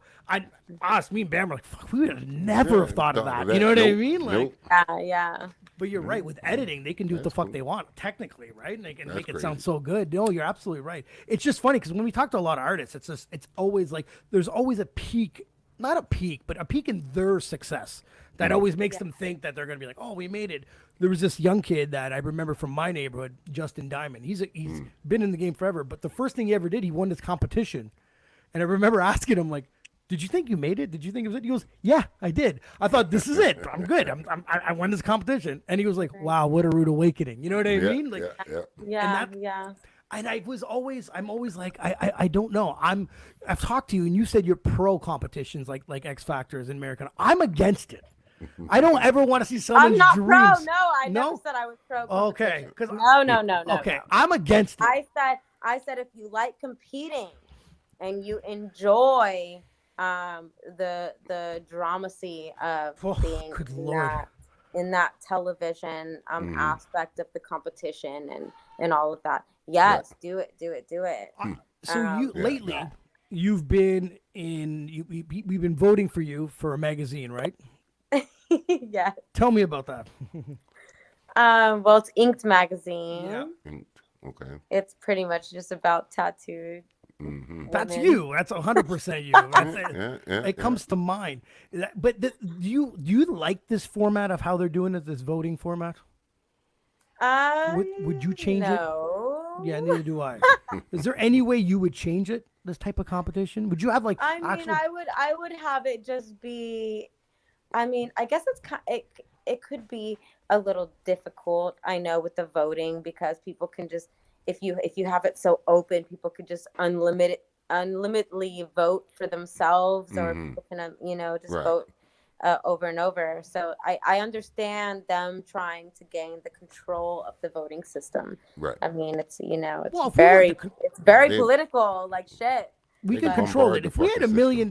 me and Bam were like, fuck, we would have never have thought of that. You know what I mean? Like, yeah. But you're right. With editing, they can do what the fuck they want, technically, right? And they can make it sound so good. No, you're absolutely right. It's just funny because when we talk to a lot of artists, it's always like there's always a peak, not a peak, but a peak in their success that always makes them think that they're going to be like, oh, we made it. There was this young kid that I remember from my neighborhood, Justin Diamond. He's been in the game forever, but the first thing he ever did, he won this competition. And I remember asking him, like, did you think you made it? Did you think it was it? He goes, yeah, I did. I thought, this is it. I'm good. I won this competition. And he was like, wow, what a rude awakening. You know what I mean? Like, Yeah. And I'm always like, I don't know. I've talked to you and you said you're pro competitions like X Factors in America. I'm against it. I don't ever want to see someone's I'm not dreams. pro. No, I never No? said I was pro Okay, competition. 'cause No. okay, I'm against it. I said if you like competing and you enjoy the dramacy of Oh, being good in Lord. that television aspect of the competition and all of that. Right. Yes, do it. So you Yeah. lately, you've been in. We've been voting for you for a magazine, right? Yeah. Tell me about that. Well, it's Inked magazine. Mm, okay. It's pretty much just about tattooed That's women. you. That's 100% you. That's it. Yeah. It comes to mind. But do you like this format of how they're doing it? This voting format? Would you change it? No. Yeah, neither do I. Is there any way you would change it? This type of competition? Would you have like I mean, actual? I would have it just be. I mean, I guess it could be a little difficult. I know with the voting because people can just if you have it so open, people could just unlimitedly vote for themselves, or people can just Right. vote over and over. So I understand them trying to gain the control of the voting system. Right. I mean, it's Well, if we were to it's very They- political, like shit. we They can can control bombard it. the If we had fucking $1 million,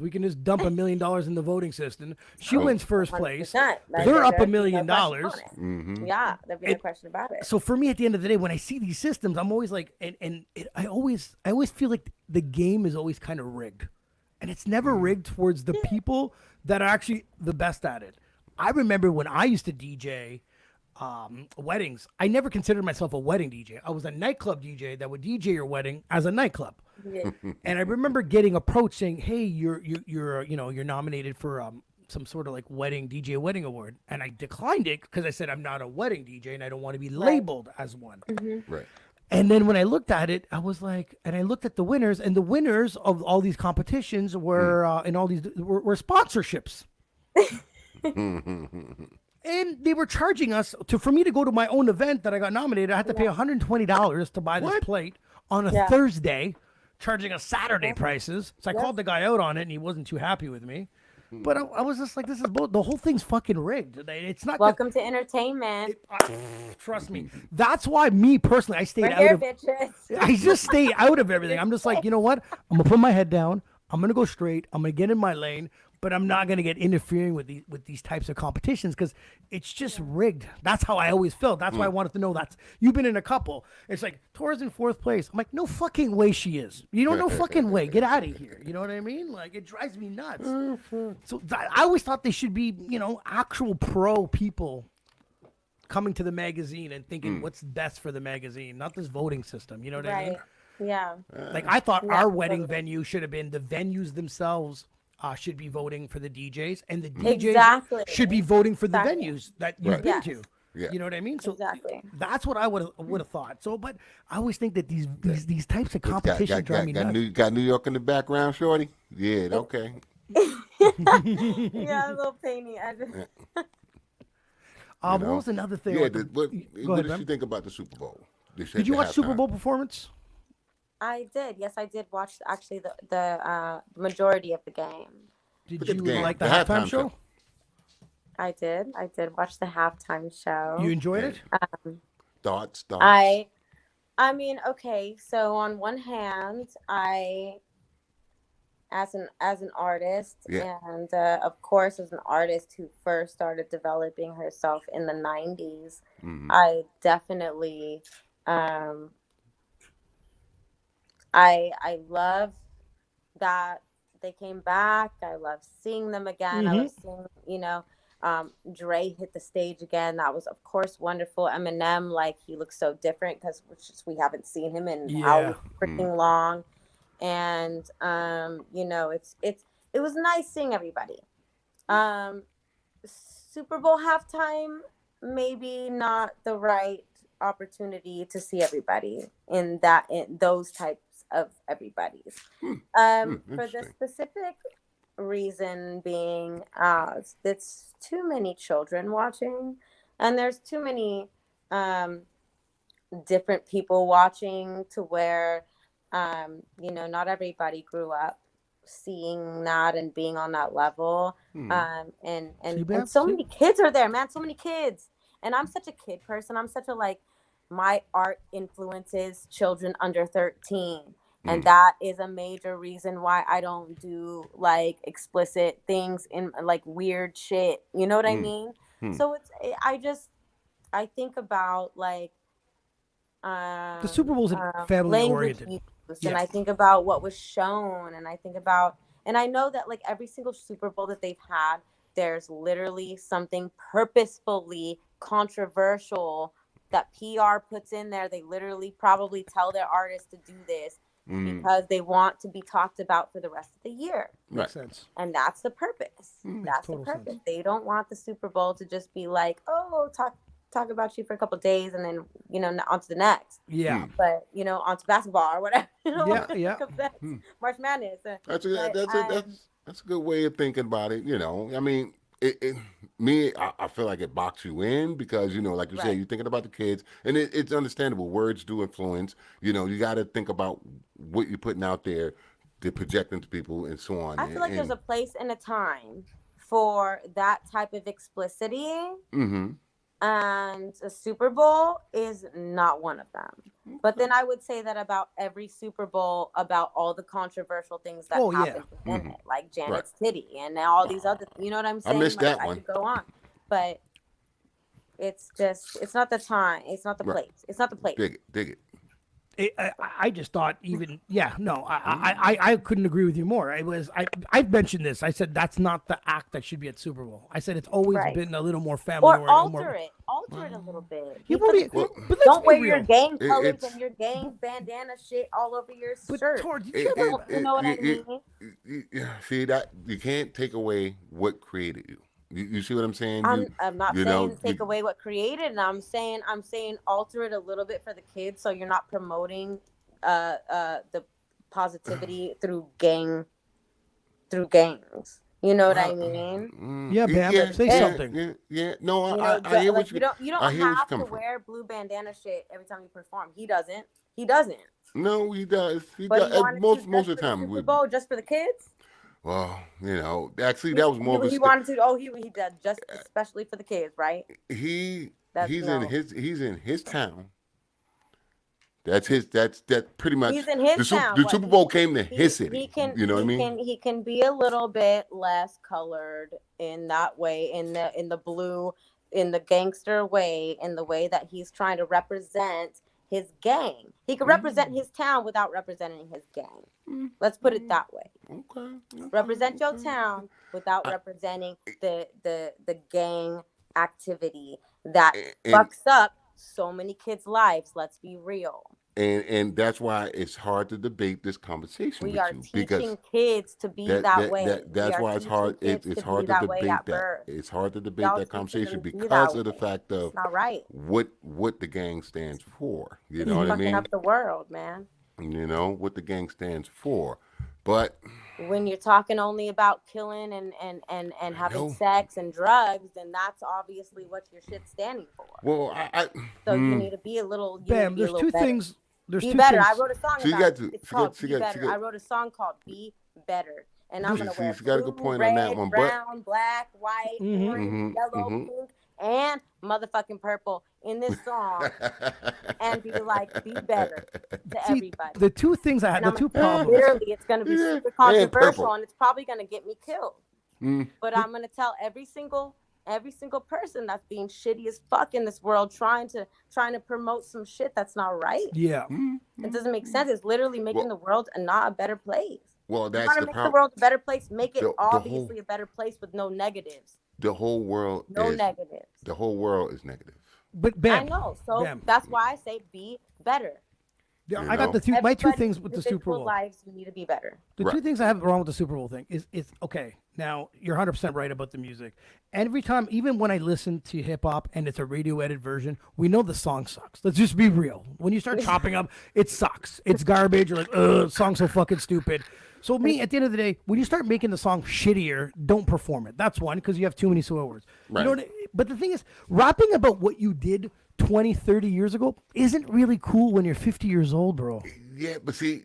we can just dump $1 million in the voting system. She wins first place. 100%. They're up $1 There'd be million. no question on it. Mm-hmm. Yeah, there'd be no question about it. So for me, at the end of the day, when I see these systems, I'm always like, I always feel like the game is always kind of rigged, and it's never rigged towards the people that are actually the best at it. I remember when I used to DJ weddings. I never considered myself a wedding DJ. I was a nightclub DJ that would DJ your wedding as a nightclub. Yeah. And I remember getting approached saying, "Hey, you're nominated for some sort of like DJ wedding award," and I declined it because I said I'm not a wedding DJ and I don't want to be labeled as one. Right. And then when I looked at it, I was like, and I looked at the winners, and the winners of all these competitions were and all these were sponsorships. And they were charging us for me to go to my own event that I got nominated. I had to pay $120 to buy this plate on a Thursday, charging us Saturday prices. So I called the guy out on it, and he wasn't too happy with me. But I was just like, this is the whole thing's fucking rigged. It's not. Welcome to entertainment. Trust me. That's why me personally, I stayed We're out here, of. bitches. I just stay out of everything. I'm just like, you know what? I'm gonna put my head down. I'm gonna go straight. I'm gonna get in my lane. But I'm not gonna get interfering with these types of competitions because it's just rigged. That's how I always felt. That's why I wanted to know. You've been in a couple. It's like Tora's in 4th place. I'm like, no fucking way she is. You don't know fucking way. Get out of here. You know what I mean? Like it drives me nuts. So I always thought they should be actual pro people coming to the magazine and thinking what's best for the magazine, not this voting system. You know what I mean? Right. Yeah. Like I thought our wedding totally. venue should have been the venues themselves should be voting for the DJs, and the DJs Exactly. should be voting for the Exactly. venues that you've Right. been Yes. to. Yeah. You know what I mean? So Exactly. that's what I would have thought. So, but I always think that these types of competitions drive me nuts. Got New York in the background, shorty. Yeah. Okay. Yeah, a little painty. What was another thing? Yeah. like the- What go ahead, did ma'am. you think about the Super Bowl? Did you watch Super Bowl performance? I did. Yes, I did watch actually the majority of the game. Did Look at you the game, like the the halftime halftime show? show. I did. I did watch the halftime show. You enjoyed it? Thoughts. I mean, okay, so on one hand, as an artist, Yeah. and of course as an artist who first started developing herself in the 90s, I definitely I love that they came back. I love seeing them again. I love seeing, Dre hit the stage again. That was, of course, wonderful. Eminem, like, he looks so different because we haven't seen him in how freaking long. And it was nice seeing everybody. Super Bowl halftime, maybe not the right opportunity to see everybody in those types of everybody's. For the Interesting. specific reason being, it's too many children watching, and there's too many different people watching to where not everybody grew up seeing that and being on that level. And See, and Bam? so See? many kids are there, man. So many kids. And I'm such a kid person. I'm such a like my art influences children under 13. And that is a major reason why I don't do like explicit things in like weird shit. You know what I mean? So I think about like The Super Bowl's family language oriented. use, and Yeah. I think about what was shown, and I think about, and I know that like every single Super Bowl that they've had, there's literally something purposefully controversial that PR puts in there. They literally probably tell their artists to do this because they want to be talked about for the rest of the year. Makes sense. And that's the purpose. That's the total purpose. sense. They don't want the Super Bowl to just be like, oh, talk about you for a couple of days and then on to the next. Yeah. But on to basketball or whatever. Yeah. That's March Madness. That's a good way of thinking about it. I mean, I feel like it boxes you in because like you said, you're thinking about the kids, and it's understandable. Words do influence. You got to think about what you're putting out there to project into people and so on. I feel like there's a place and a time for that type of explicitity. And a Super Bowl is not one of them. But then I would say that about every Super Bowl, about all the controversial things that happened in it, like Janet's titty and all these other, you know what I'm saying? I missed that one. I could go on, but it's not the time. It's not the place. It's not the place. Dig it. I just thought I couldn't agree with you more. I mentioned this. I said that's not the act that should be at Super Bowl. I said it's always been a little more family or alter it a little bit. But don't wear your gang colors and your gang bandana shit all over your shirt. You know what I mean? See that you can't take away what created you. You see what I'm saying? I'm not saying take away what created, and I'm saying alter it a little bit for the kids, so you're not promoting the positivity through gangs. You know what I mean? Yeah, Bam, say something. Yeah. No, I hear what you don't have to wear blue bandana shit every time you perform. He doesn't. No, he does. He but does. He Most of the time, Super Bowl just for the kids. Well, actually, that was more of a. He wanted to. Oh, he did just especially for the kids, right? He's in his town. That's pretty much. He's in his town. The Super Bowl came to his city. You know what I mean? He can be a little bit less colored in that way, in the blue, in the gangster way, in the way that he's trying to represent his gang. He can represent his town without representing his gang. Let's put it that way. Okay. Represent your town without representing the gang activity that fucks up so many kids' lives. Let's be real. And that's why it's hard to debate this conversation. We are teaching kids to be that way. That's why it's hard. It's hard to debate that. It's hard to debate that conversation because of the fact of not right. What the gang stands for. You know what I mean? Fucking up the world, man. What the gang stands for. But when you're talking only about killing and having sex and drugs, then that's obviously what your shit's standing for. Well, so you need to be a little. Bam, there's two things. Be better. I wrote a song about it. It's called Be Better. I wrote a song called Be Better. And I'm going to wear blue, red, brown, black, white, orange, yellow, pink, and motherfucking purple in this song. And be like, be better to everybody. The two things I had, the two problems. Literally, it's going to be super controversial, and it's probably going to get me killed. But I'm going to tell every single person that's being shitty as fuck in this world, trying to promote some shit that's not right. Yeah, it doesn't make sense. It's literally making the world not a better place. Well, that's the problem. Make the world a better place. Make it obviously a better place with no negatives. The whole world. Negatives. The whole world is negative. But Bam, I know. So that's why I say be better. Yeah, I got my two things with the Super Bowl. Lives, you need to be better. The two things I have wrong with the Super Bowl thing is okay. Now you're 100% right about the music. Every time, even when I listen to hip hop and it's a radio edit version, we know the song sucks. Let's just be real. When you start chopping up, it sucks. It's garbage. You're like, ugh, song's so fucking stupid. So me, at the end of the day, when you start making the song shittier, don't perform it. That's one, because you have too many swear words. Right. You know but the thing is, rapping about what you did 20, 30 years ago isn't really cool when you're 50 years old, bro. Yeah, but see,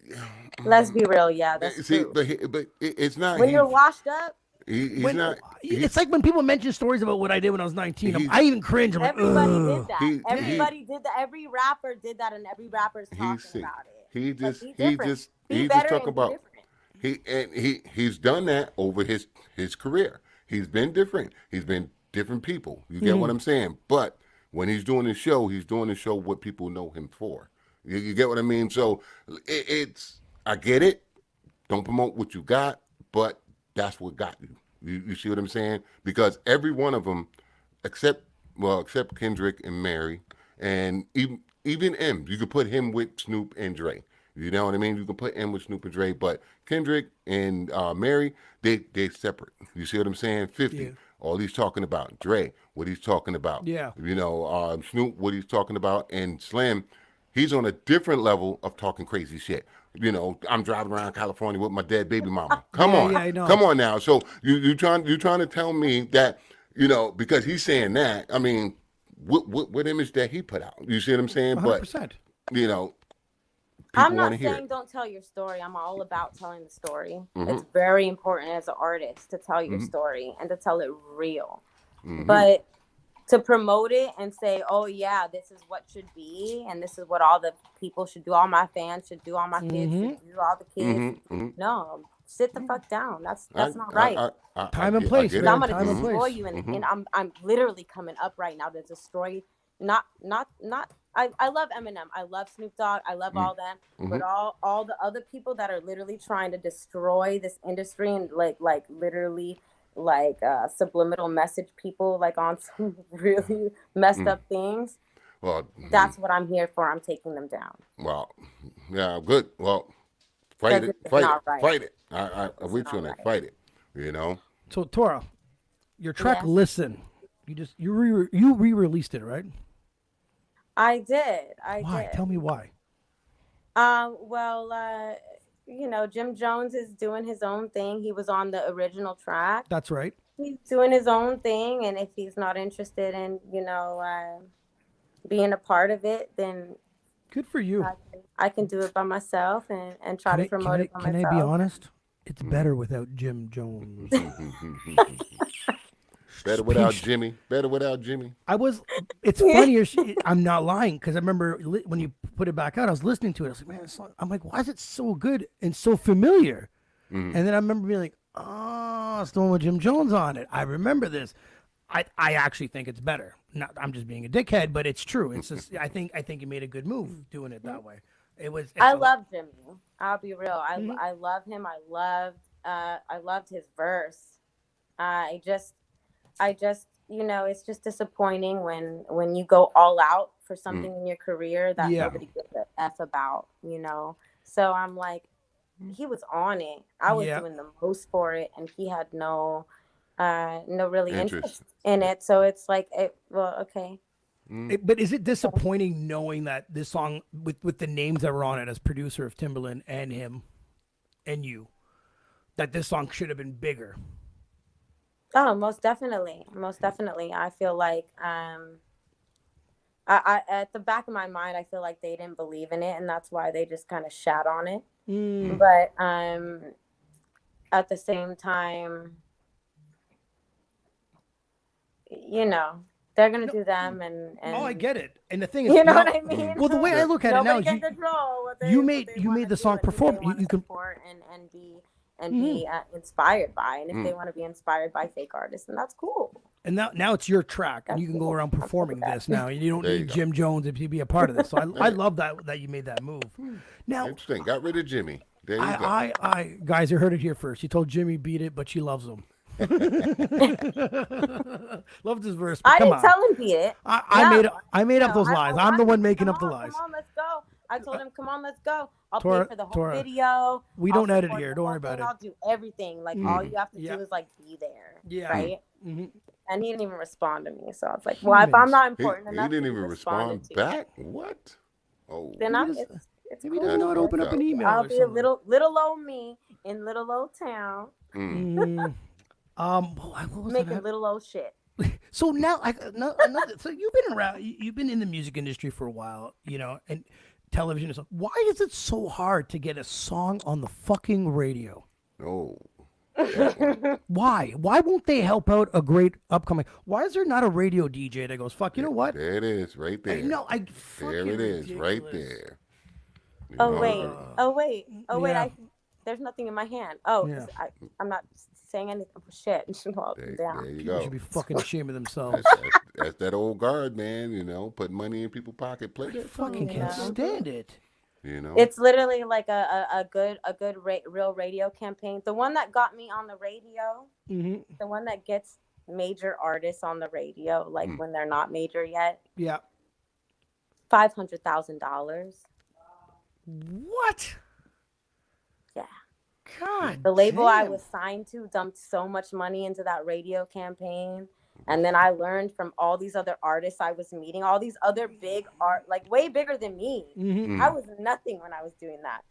Let's be real. Yeah, that's see, true. but it's not. When you're washed up, He's When not. it's like when people mention stories about what I did when I was 19, He's I even cringe. I'm like, everybody did ugh. that. he he Everybody did that. Every rapper did that, and every rapper's he's talking sick. about it. Like, be He different. just Be he just better talk and be about different. he's done that over his career. He's been different. He's been different people. You get what I'm saying? But when he's doing the show what people know him for. You get what I mean? So it's I get it. Don't promote what you got, but that's what got you. You see what I'm saying? Because every one of them, except Kendrick and Mary, and even M, you could put him with Snoop and Dre. You know what I mean? You can put M with Snoop and Dre, but Kendrick and Mary, they separate. You see what I'm saying? 50. Yeah. All he's talking about. Dre, what he's talking about. Yeah. You know, Snoop, what he's talking about, and Slim, he's on a different level of talking crazy shit. You know, I'm driving around California with my dead baby mama. Come Yeah, on, yeah, I know. come on now. So you trying to tell me that because he's saying that. I mean, what image that he put out? You see what I'm saying? 100%. But you know, I'm people want not to hear saying it. don't tell your story. I'm all about telling the story. Mm-hmm. It's very important as an artist to tell your Mm-hmm. story and to tell it real. Mm-hmm. But to promote it and say, "Oh yeah, this is what should be, and this is what all the people should do. All my fans should do. All my kids should do. All the kids." Mm-hmm. Mm-hmm. No, sit the fuck down. That's I, not I, right. Time and I place, get I'm it. man. gonna Time and destroy place. you, and I'm literally coming up right now to destroy. Not. I love Eminem. I love Snoop Dogg. I love all them. But all the other people that are literally trying to destroy this industry and like literally like subliminal message people like on some really messed up things. Well, That's what I'm here for. I'm taking them down well, yeah, good. Well, because it's not right. fight it. I'm It's with you not on that. right. Fight it. You know. So Tora, your track Yes. "Listen," you re-released it, right? I did. I Why? did. Tell me why. Well, Jim Jones is doing his own thing. He was on the original track. That's right. He's doing his own thing, and if he's not interested in, being a part of it, then Good for you. I can do it by myself and try to promote it by Can I myself. be honest? It's better without Jim Jones. Better without Jimmy. Better without Jimmy. It's funny. I'm not lying because I remember when you put it back out, I was listening to it. I was like, man, this song, I'm like, why is it so good and so familiar? And then I remember being like, oh, it's the one with Jim Jones on it. I remember this. I actually think it's better. Not, I'm just being a dickhead, but it's true. It's just I think you made a good move doing it that way. I love Jimmy. I'll be real. I love him. I loved his verse. I just it's just disappointing when you go all out for something in your career that nobody gives a F about, So I'm like, he was on it. I was doing the most for it, and he had no really interest in it. So it's like, okay. But is it disappointing knowing that this song with the names that were on it as producer of Timbaland and him and you, that this song should have been bigger? Oh, most definitely. Most definitely. I feel like I at the back of my mind, I feel like they didn't believe in it, and that's why they just kind of shat on it. But at the same time, they're gonna do them, and oh, I get it. And the thing is, you know what I mean. Well, the way I look at it now is Nobody can control what you they made the do song and who perform. they wanna You can support and be inspired by, and if they want to be inspired by fake artists, then that's cool. And now it's your track, and you can go around performing this now. And you don't need Jim Jones to be a part of this. So I love that you made that move. Now, interesting. Got rid of Jimmy. There you go. I guys, you heard it here first. She told Jimmy beat it, but she loves him. Loves his verse. I didn't tell him beat it. I made up those lies. I'm the one making up the lies. Come on, let's go. I told him, come on, let's go. I'll Tora, pay for the whole Tora, video. we I'll don't edit support here. the Don't whole worry about thing. it. I'll do everything. Like all you have to do is like be there. Yeah. Right. And he didn't even respond to me. So I was like, well, if I'm not important He enough, didn't to even respond respond back. What? Oh, Then it's Maybe cool. doesn't know how to open up an email. I'll or be something. a little old me in little old town. What was Making that? little old shit. So now, so you've been around. You've been in the music industry for a while, and television and stuff. Why is it so hard to get a song on the fucking radio? Oh, Why? Why won't they help out a great upcoming? Why is there not a radio DJ that goes, fuck, you know what? there it is, right there. No, I there fucking it is, right ridiculous. there. You Oh know? wait. Oh wait. Oh wait. Yeah. There's nothing in my hand. Oh, Yeah. I'm not saying anything. Shit. Well, There damn. you People go. should be fucking ashamed of themselves. That's that old guard, man. You know, putting money in people's pocket. Play that Fucking can't stand it. You know, It's literally like a good real radio campaign. The one that got me on the radio, the one that gets major artists on the radio, like when they're not major yet, Yeah. $500,000. What? Yeah. God. The label I damn. was signed to dumped so much money into that radio campaign. And then I learned from all these other artists I was meeting, all these other big art, like way bigger than me. I was nothing when I was doing that.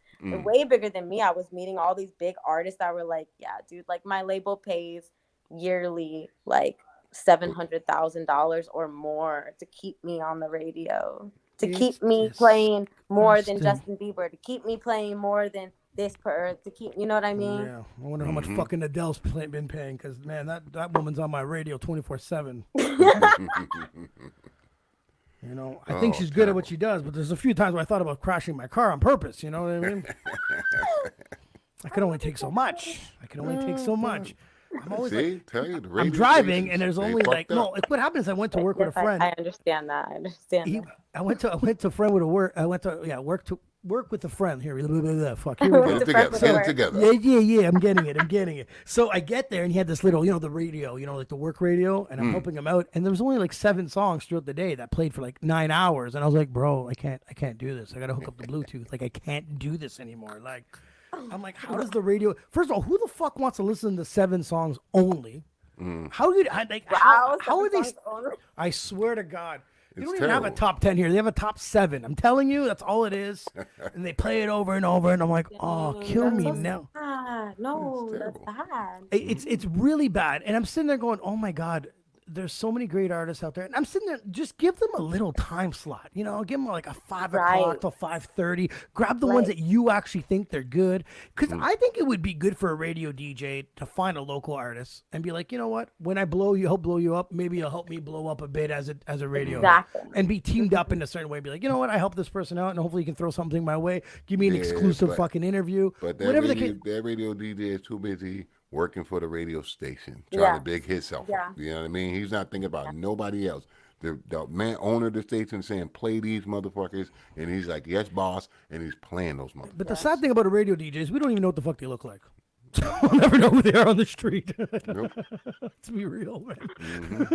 Way bigger than me. I was meeting all these big artists that were like, yeah, dude, like my label pays yearly like $700,000 or more to keep me on the radio, to keep me playing more than Justin Bieber, to keep me playing more than this per, to keep, you know what I mean? Yeah. I wonder how much fucking Adele's been paying, because, man, that woman's on my radio 24/7. You know, I think she's good at what she does, but there's a few times where I thought about crashing my car on purpose. You know what I mean? I can only take so much. I'm always see, like, tell you, the I'm radio driving, stations, and there's they only like, fucked up. no, what happens, I went to work with a Yes, friend. I understand that. I understand that. I went to a friend with a work. I went to work with a friend. Here, fuck. Here we go. Get it together. Get it together. Yeah. I'm getting it. So I get there, and he had this little, the radio, like the work radio, and I'm helping him out. And there was only like 7 songs throughout the day that played for like 9 hours, and I was like, bro, I can't do this. I gotta hook up the Bluetooth. Like, I can't do this anymore. Like, I'm like, how does the radio? First of all, who the fuck wants to listen to 7 songs only? How did I like? How are they? I swear to God. They don't even have a top 10 here. They have a top 7. I'm telling you, that's all it is. And they play it over and over, and I'm like, oh, kill me now. Sad. No, that's bad. It's really bad. And I'm sitting there going, oh my God, there's so many great artists out there. And I'm sitting there, just give them a little time slot. Give them like a 5 o'clock till 5:30. Grab the ones that you actually think they're good. Because I think it would be good for a radio DJ to find a local artist and be like, you know what? When I help blow you up, maybe you'll help me blow up a bit as a radio. Exactly. And be teamed up in a certain way. Be like, you know what? I helped this person out, and hopefully you can throw something my way. Give me an exclusive fucking interview. But that Whatever that radio DJ is too busy working for the radio station, trying to big himself up. You know what I mean? He's not thinking about nobody else. The man owner of the station saying, play these motherfuckers, and he's like, yes, boss, and he's playing those motherfuckers. But the sad thing about a radio DJ is we don't even know what the fuck they look like. We'll never know who they are on the street. Nope. Let's be real, man.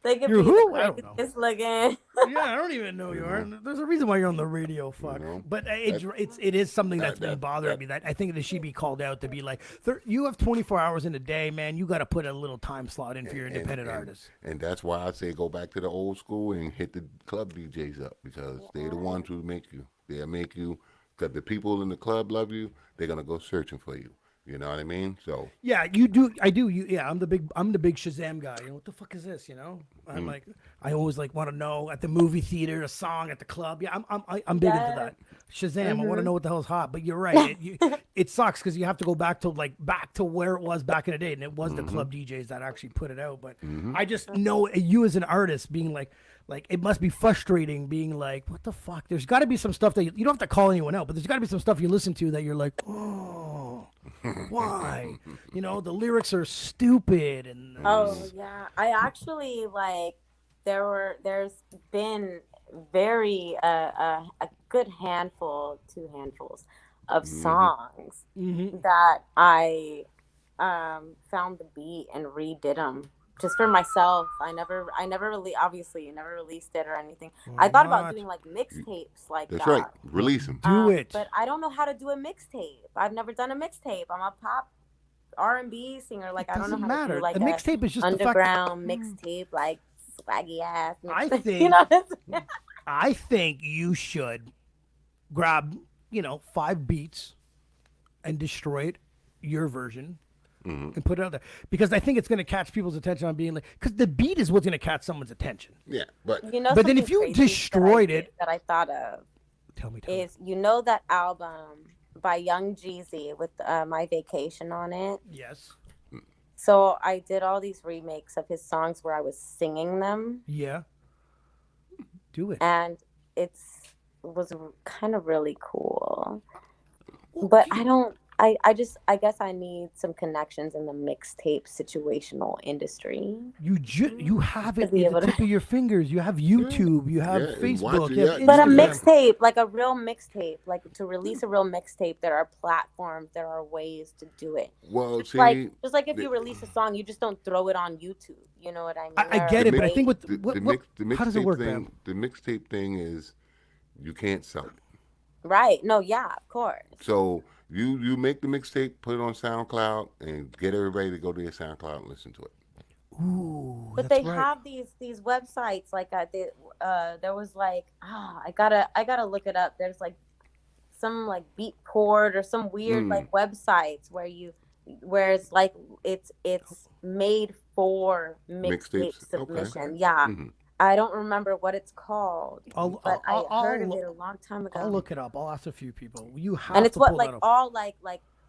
They could You're be who? the I don't know. craziest looking. Yeah, I don't even know you are. There's a reason why you're on the radio, fuck. But it is something that's been bothering me. That I think that should be called out to be like, you have 24 hours in a day, man. You got to put a little time slot in for your independent artists. And that's why I say go back to the old school and hit the club DJs up, because they're the ones who make you. They'll make you, because the people in the club love you. They're gonna go searching for you. You know what I mean? So yeah, you do. I do. I'm the big Shazam guy. What the fuck is this? I'm like, I always like want to know at the movie theater, a song at the club. Yeah, I'm big into that. Shazam. I want to know what the hell's hot. But you're right. It sucks because you have to go back to where it was back in the day, and it was the club DJs that actually put it out. But I just know you as an artist being like it must be frustrating being like, what the fuck? There's got to be some stuff that you don't have to call anyone out, but there's got to be some stuff you listen to that you're like, oh, why? The lyrics are stupid. And Oh yeah, I actually there's been very a good handful, 2 handfuls of songs that I found the beat and redid them just for myself. I never obviously never released it or anything. I thought about doing like mixtapes like that's that. right. Release them. Do it. But I don't know how to do a mixtape. I've never done a mixtape. I'm a pop R&B singer. Like, I don't know how matter. to do like a mixtape is just underground mixtape, like swaggy ass. I mixtape, think- you know what I'm saying? I think you should grab 5 beats and destroy it, your version, and put it out there, because I think it's going to catch people's attention on being like, because the beat is what's going to catch someone's attention. Yeah, but You know, But then something if you crazy destroyed that I it- that I thought of. Tell me. is, you know, that album by Young Jeezy with My Vacation on it. Yes. So I did all these remakes of his songs where I was singing them, Yeah. Do it. and it's was kind of really cool. Well, But I don't. I guess I need some connections in the mixtape situational industry you have to it be at the able to. tip of your fingers. You have YouTube. You have Yeah, and watch Facebook. it, You have yeah, But a Instagram. mixtape, like a real mixtape, like to release a real mixtape, there are platforms, there are ways to do it. Well, Just like, see, just like if the, you release a song, you just don't throw it on YouTube. You know what I mean? I There get are it, but I think ways. with the how does it mixtape work, thing, man? the mixtape thing is you can't sell it. Right. No, yeah, of course. So you make the mixtape, put it on SoundCloud, and get everybody to go to your SoundCloud and listen to it. Ooh, But that's they right. have these websites like there was like, I gotta look it up. There's like some like Beatport or some weird Mm, like websites where it's like it's made for mixtape mixtapes. Okay. submission. Yeah. Hmm. I don't remember what it's called, I'll but I'll, I heard of I'll it a long time I'll ago. look it up. I'll ask a few people. You And have it's to what pull like that up. all like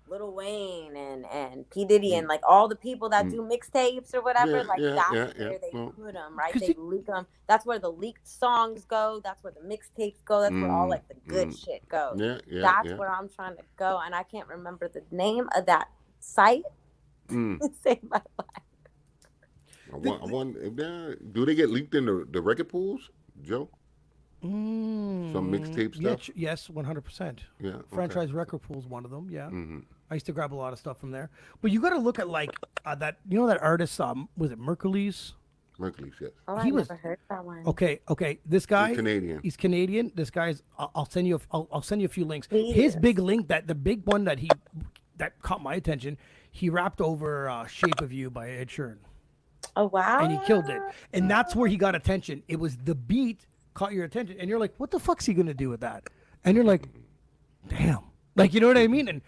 Lil Wayne and P Diddy Mm, and like all the people that mm. do mixtapes or whatever. Yeah, Like yeah, that's yeah, yeah. where they Well, put them, right? Because They leak them. That's where the leaked songs go. That's where the mixtapes go. That's where all mm, like the good mm. shit goes. Yeah, yeah, That's yeah. where I'm trying to go, and I can't remember the name of that site. Mm. Save my life. I want if do they get leaked in the record pools, Joe? Some mixtape Yeah, stuff. yes, 100%. Yeah. Okay. Franchise record pool's one of them. Yeah, Hmm. I used to grab a lot of stuff from there. But you got to look at like that. You know that artist? Was it Mercules? Mercury's, yes. Oh, He I was never heard that one. okay. This guy, Canadian. He's Canadian. This guy's. I'll send you. I'll send you a few links. His Please. big link, the big one that caught my attention. He rapped over "Shape of You" by Ed Sheeran, Oh wow. and he killed it. And that's where he got attention. It was the beat caught your attention, and you're like, "What the fuck's he gonna do with that?" And you're like, "Damn!" Like, you know what I mean? And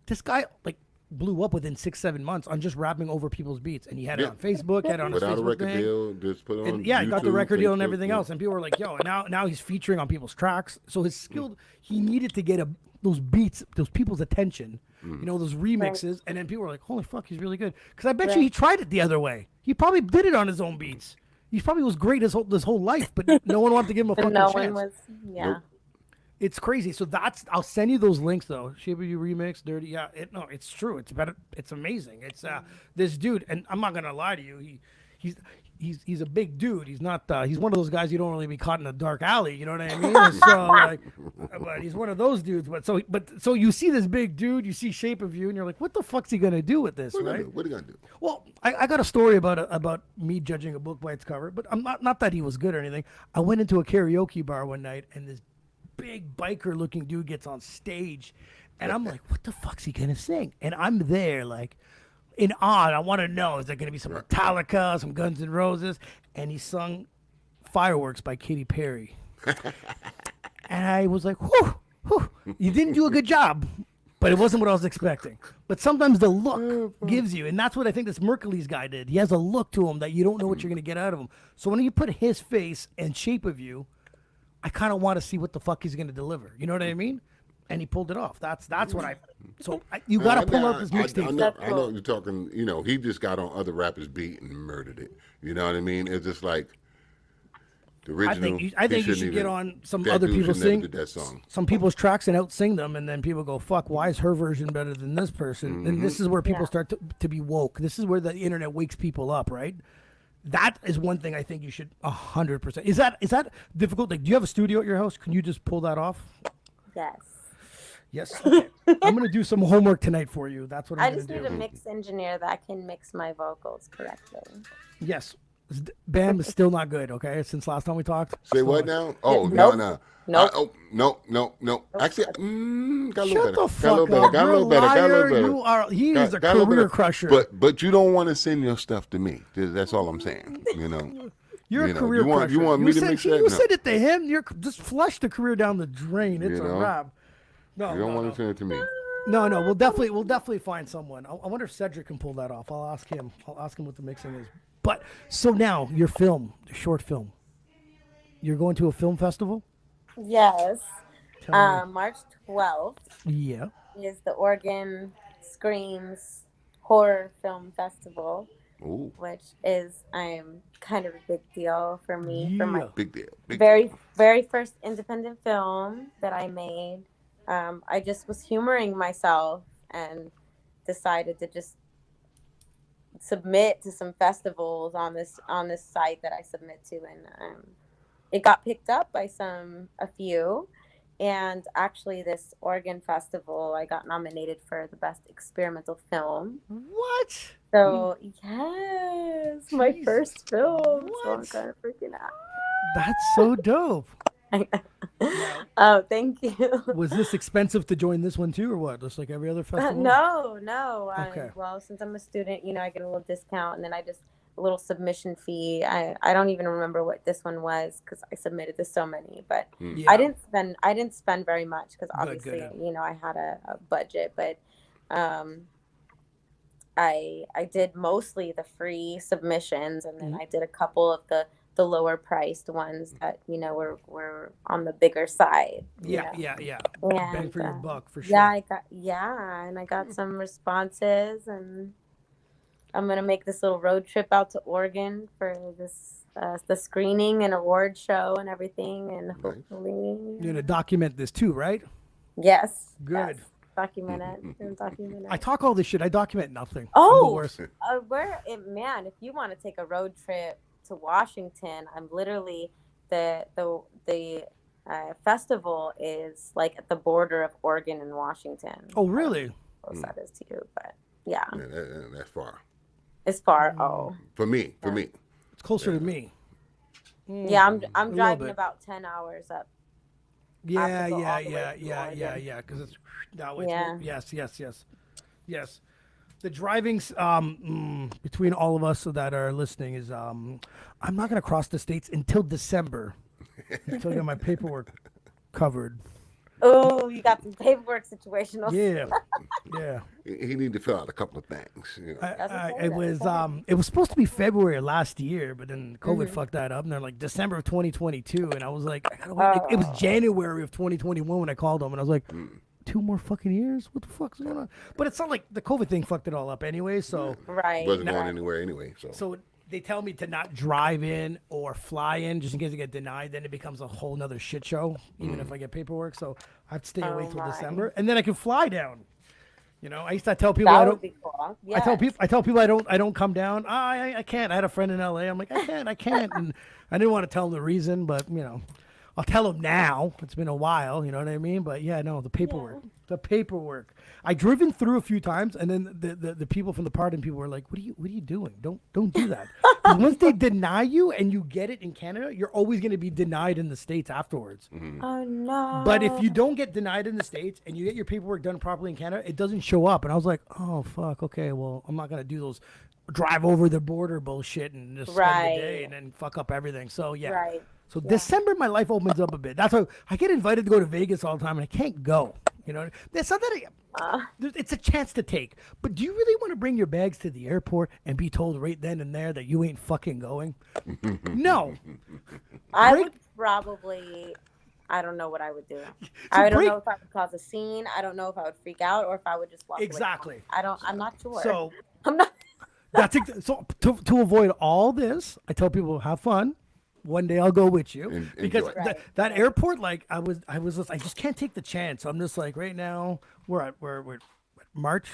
this guy like blew up within 6-7 months on just rapping over people's beats, and he had it Yeah. on Facebook, had it on his Without a Facebook record thing. deal, just put it on. And yeah, he got the YouTube, record deal and Facebook, everything yeah. else, and people were like, "Yo!" And now he's featuring on people's tracks. So his skill, he needed to get those beats, those people's attention, you know, those remixes, and then people were like, "Holy fuck, he's really good." Because I bet you he tried it the other way. He probably did it on his own beats. He probably was great this whole life, but no one wanted to give him a But fucking no chance. one was. Yeah. Nope. It's crazy. So I'll send you those links though. Shape of You remix, dirty. Yeah, it's true. It's better. It's amazing. It's this dude, and I'm not gonna lie to you. He's a big dude. He's not. He's one of those guys you don't really be caught in a dark alley. You know what I mean? So like, but he's one of those dudes. So you see this big dude, you see Shape of You, and you're like, what the fuck's he gonna do with this, right? What are you gonna do? Well, I got a story about me judging a book by its cover, but I'm not that he was good or anything. I went into a karaoke bar one night, and this big biker looking dude gets on stage, and I'm like, what the fuck's he gonna sing? And I'm there like in awe. I want to know, is there gonna be some Metallica, some Guns N' Roses? And he sung Fireworks by Katy Perry. And I was like, whew, you didn't do a good job. But it wasn't what I was expecting. But sometimes the look gives you, and that's what I think this Mercules guy did. He has a look to him that you don't know what you're going to get out of him. So when you put his face and Shape of You, I kind of want to see what the fuck he's going to deliver. You know what I mean? And he pulled it off. That's what I. So you got to pull out this mixtape. I know you're talking. You know, he just got on other rappers' beat and murdered it. You know what I mean? It's just like the original. I think you shouldn't should get even- on some that other dude people's should never sing did that song. some people's tracks and out sing them, and then people go, "Fuck, why is her version better than this person?" And this is where people start to be woke. This is where the internet wakes people up, right? That is one thing I think you should 100%. Is that difficult? Like, do you have a studio at your house? Can you just pull that off? Yes. Yes. Okay. I'm gonna do some homework tonight for you. That's what I I'm just gonna need do. a mix engineer that can mix my vocals correctly. Yes. Bam is still not good. Okay, since last time we talked. Say So, what now? Oh Nope. no. Nope. No. Actually, got a little Shut better. the fuck up. Got a You're little better. Got a liar. little better. You are. He is a Got little career better. crusher. But you don't want to send your stuff to me. That's all I'm saying. You know. You're You a know, career you want- crusher. you want me to send, mix you that? No. send it to him. You're just flush the career down the drain. It's You a know? wrap. No, You don't no, want no. to send it to me. No, we'll definitely find someone. I wonder if Cedric can pull that off. I'll ask him. I'll ask him what the mixing is. But so now your film, the short film. You're going to a film festival? Yes. Tell me. March 12th Yeah. is the Oregon Screams Horror Film Festival, Ooh, which is kind of a big deal for me for my Yeah. big deal. Big deal. very first independent film that I made. I just was humoring myself and decided to just submit to some festivals on this site that I submit to, and it got picked up by a few. And actually, this Oregon festival, I got nominated for the best experimental film. What? So yes, my Jesus. first film. So I'm What? kind of freaking That's so dope. out. Now, Oh, thank you. was this expensive to join this one too, or what? Just like every other festival? No. Okay. Well, since I'm a student, I get a little discount, and then I just a little submission fee. I don't even remember what this one was because I submitted to so many, but Yeah. I didn't spend very much because Good, obviously good. I had a budget, but um, I did mostly the free submissions, and then Mhm. I did a couple of the lower priced ones that were on the bigger side. Yeah. Bang And for your buck, for yeah, sure. and I got some responses, and I'm gonna make this little road trip out to Oregon for this the screening and award show and everything, and Nice. hopefully, You're gonna document this too, right? yes, Good. document it, and document I it. talk all this shit. I document nothing. I'm the Oh, worst. man, if you want to take a road trip to Washington, I'm literally the festival is like at the border of Oregon and Washington. Oh, I don't know really? how close that is to you, but yeah, Yeah, that's far. it's far. Oh, For me. It's closer to me. yeah, I'm little driving bit. about 10 hours up. Yeah, go yeah, all the way yeah, through yeah, yeah, Oregon. yeah. Because it's no, it's Yeah. yes. The driving's between all of us that are listening is I'm not gonna cross the states until December until I get my paperwork covered. Oh, you got some paperwork situational. Yeah, yeah. He need to fill out a couple of things. That's okay, It that's was okay. it was supposed to be February of last year, but then COVID fucked that up, and they're like December of 2022, and I was like, I gotta wait. It was January of 2021 when I called them, and I was like, 2 more fucking years? What the fuck's going on? But it's not like the COVID thing fucked it all up anyway. So Right. Wasn't going anywhere anyway. so they tell me to not drive in or fly in just in case I get denied. Then it becomes a whole nother shit show, even if I get paperwork. So I have to stay away till my. December, and then I can fly down. I used to tell people I That don't. would be cool. I tell Yes. people I don't come down. I can't. I had a friend in LA. I'm like, I can't. And I didn't want to tell him the reason, but I'll tell him now. It's been a while, you know what I mean? But yeah, no, the paperwork. Yeah. The paperwork. I driven through a few times, and then the people from the pardon people were like, what are you doing? Don't do that. 'Cause once they deny you and you get it in Canada, you're always going to be denied in the States afterwards. Oh no. But if you don't get denied in the States and you get your paperwork done properly in Canada, it doesn't show up. And I was like, oh, fuck, okay, well, I'm not going to do those drive over the border bullshit and just spend the day Right. and then fuck up everything. So, yeah. Right. So December, my life opens up a bit. That's why I get invited to go to Vegas all the time, and I can't go. It's not that it's a chance to take. But do you really want to bring your bags to the airport and be told right then and there that you ain't fucking going? No. I Break- would probably. I don't know what I would do. I don't break- know if I would cause a scene. I don't know if I would freak out or if I would just walk away. Exactly. I'm not sure. So I'm not. that's so to avoid all this, I tell people have fun. One day I'll go with you because Enjoy. that airport, like I just can't take the chance. I'm just like right now we're March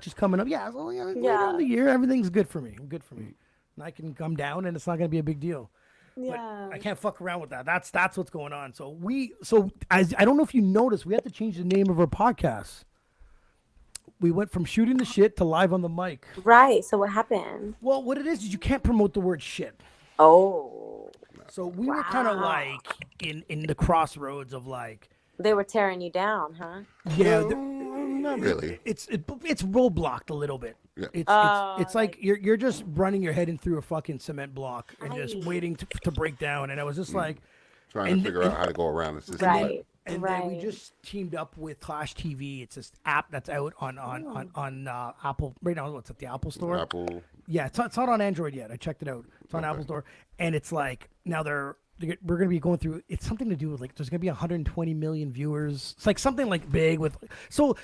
is coming up. Yeah, so later in the year everything's good for me. Good for me, and I can come down and it's not gonna be a big deal. Yeah. But I can't fuck around with that. That's what's going on. So as I don't know if you noticed, we had to change the name of our podcast. We went from shooting the shit to live on the mic. Right. So what happened? Well, what it is you can't promote the word shit. Oh, So we were kind of like in the crossroads of like, they were tearing you down, huh? yeah, Not really. it's roadblocked a little bit. Yeah. It's like you're just running your head in through a fucking cement block and just Right. waiting to break down. And I was just like, Trying to figure out how to go around the system. Right. and then we just teamed up with Clash TV. It's this app that's out on Apple right now. What's at the Apple Store? Apple. Yeah, it's not on Android yet. I checked it out. It's on Apple Store, and it's like now they're we're gonna be going through. It's something to do with like there's gonna be 120 million viewers. It's like something like big with. So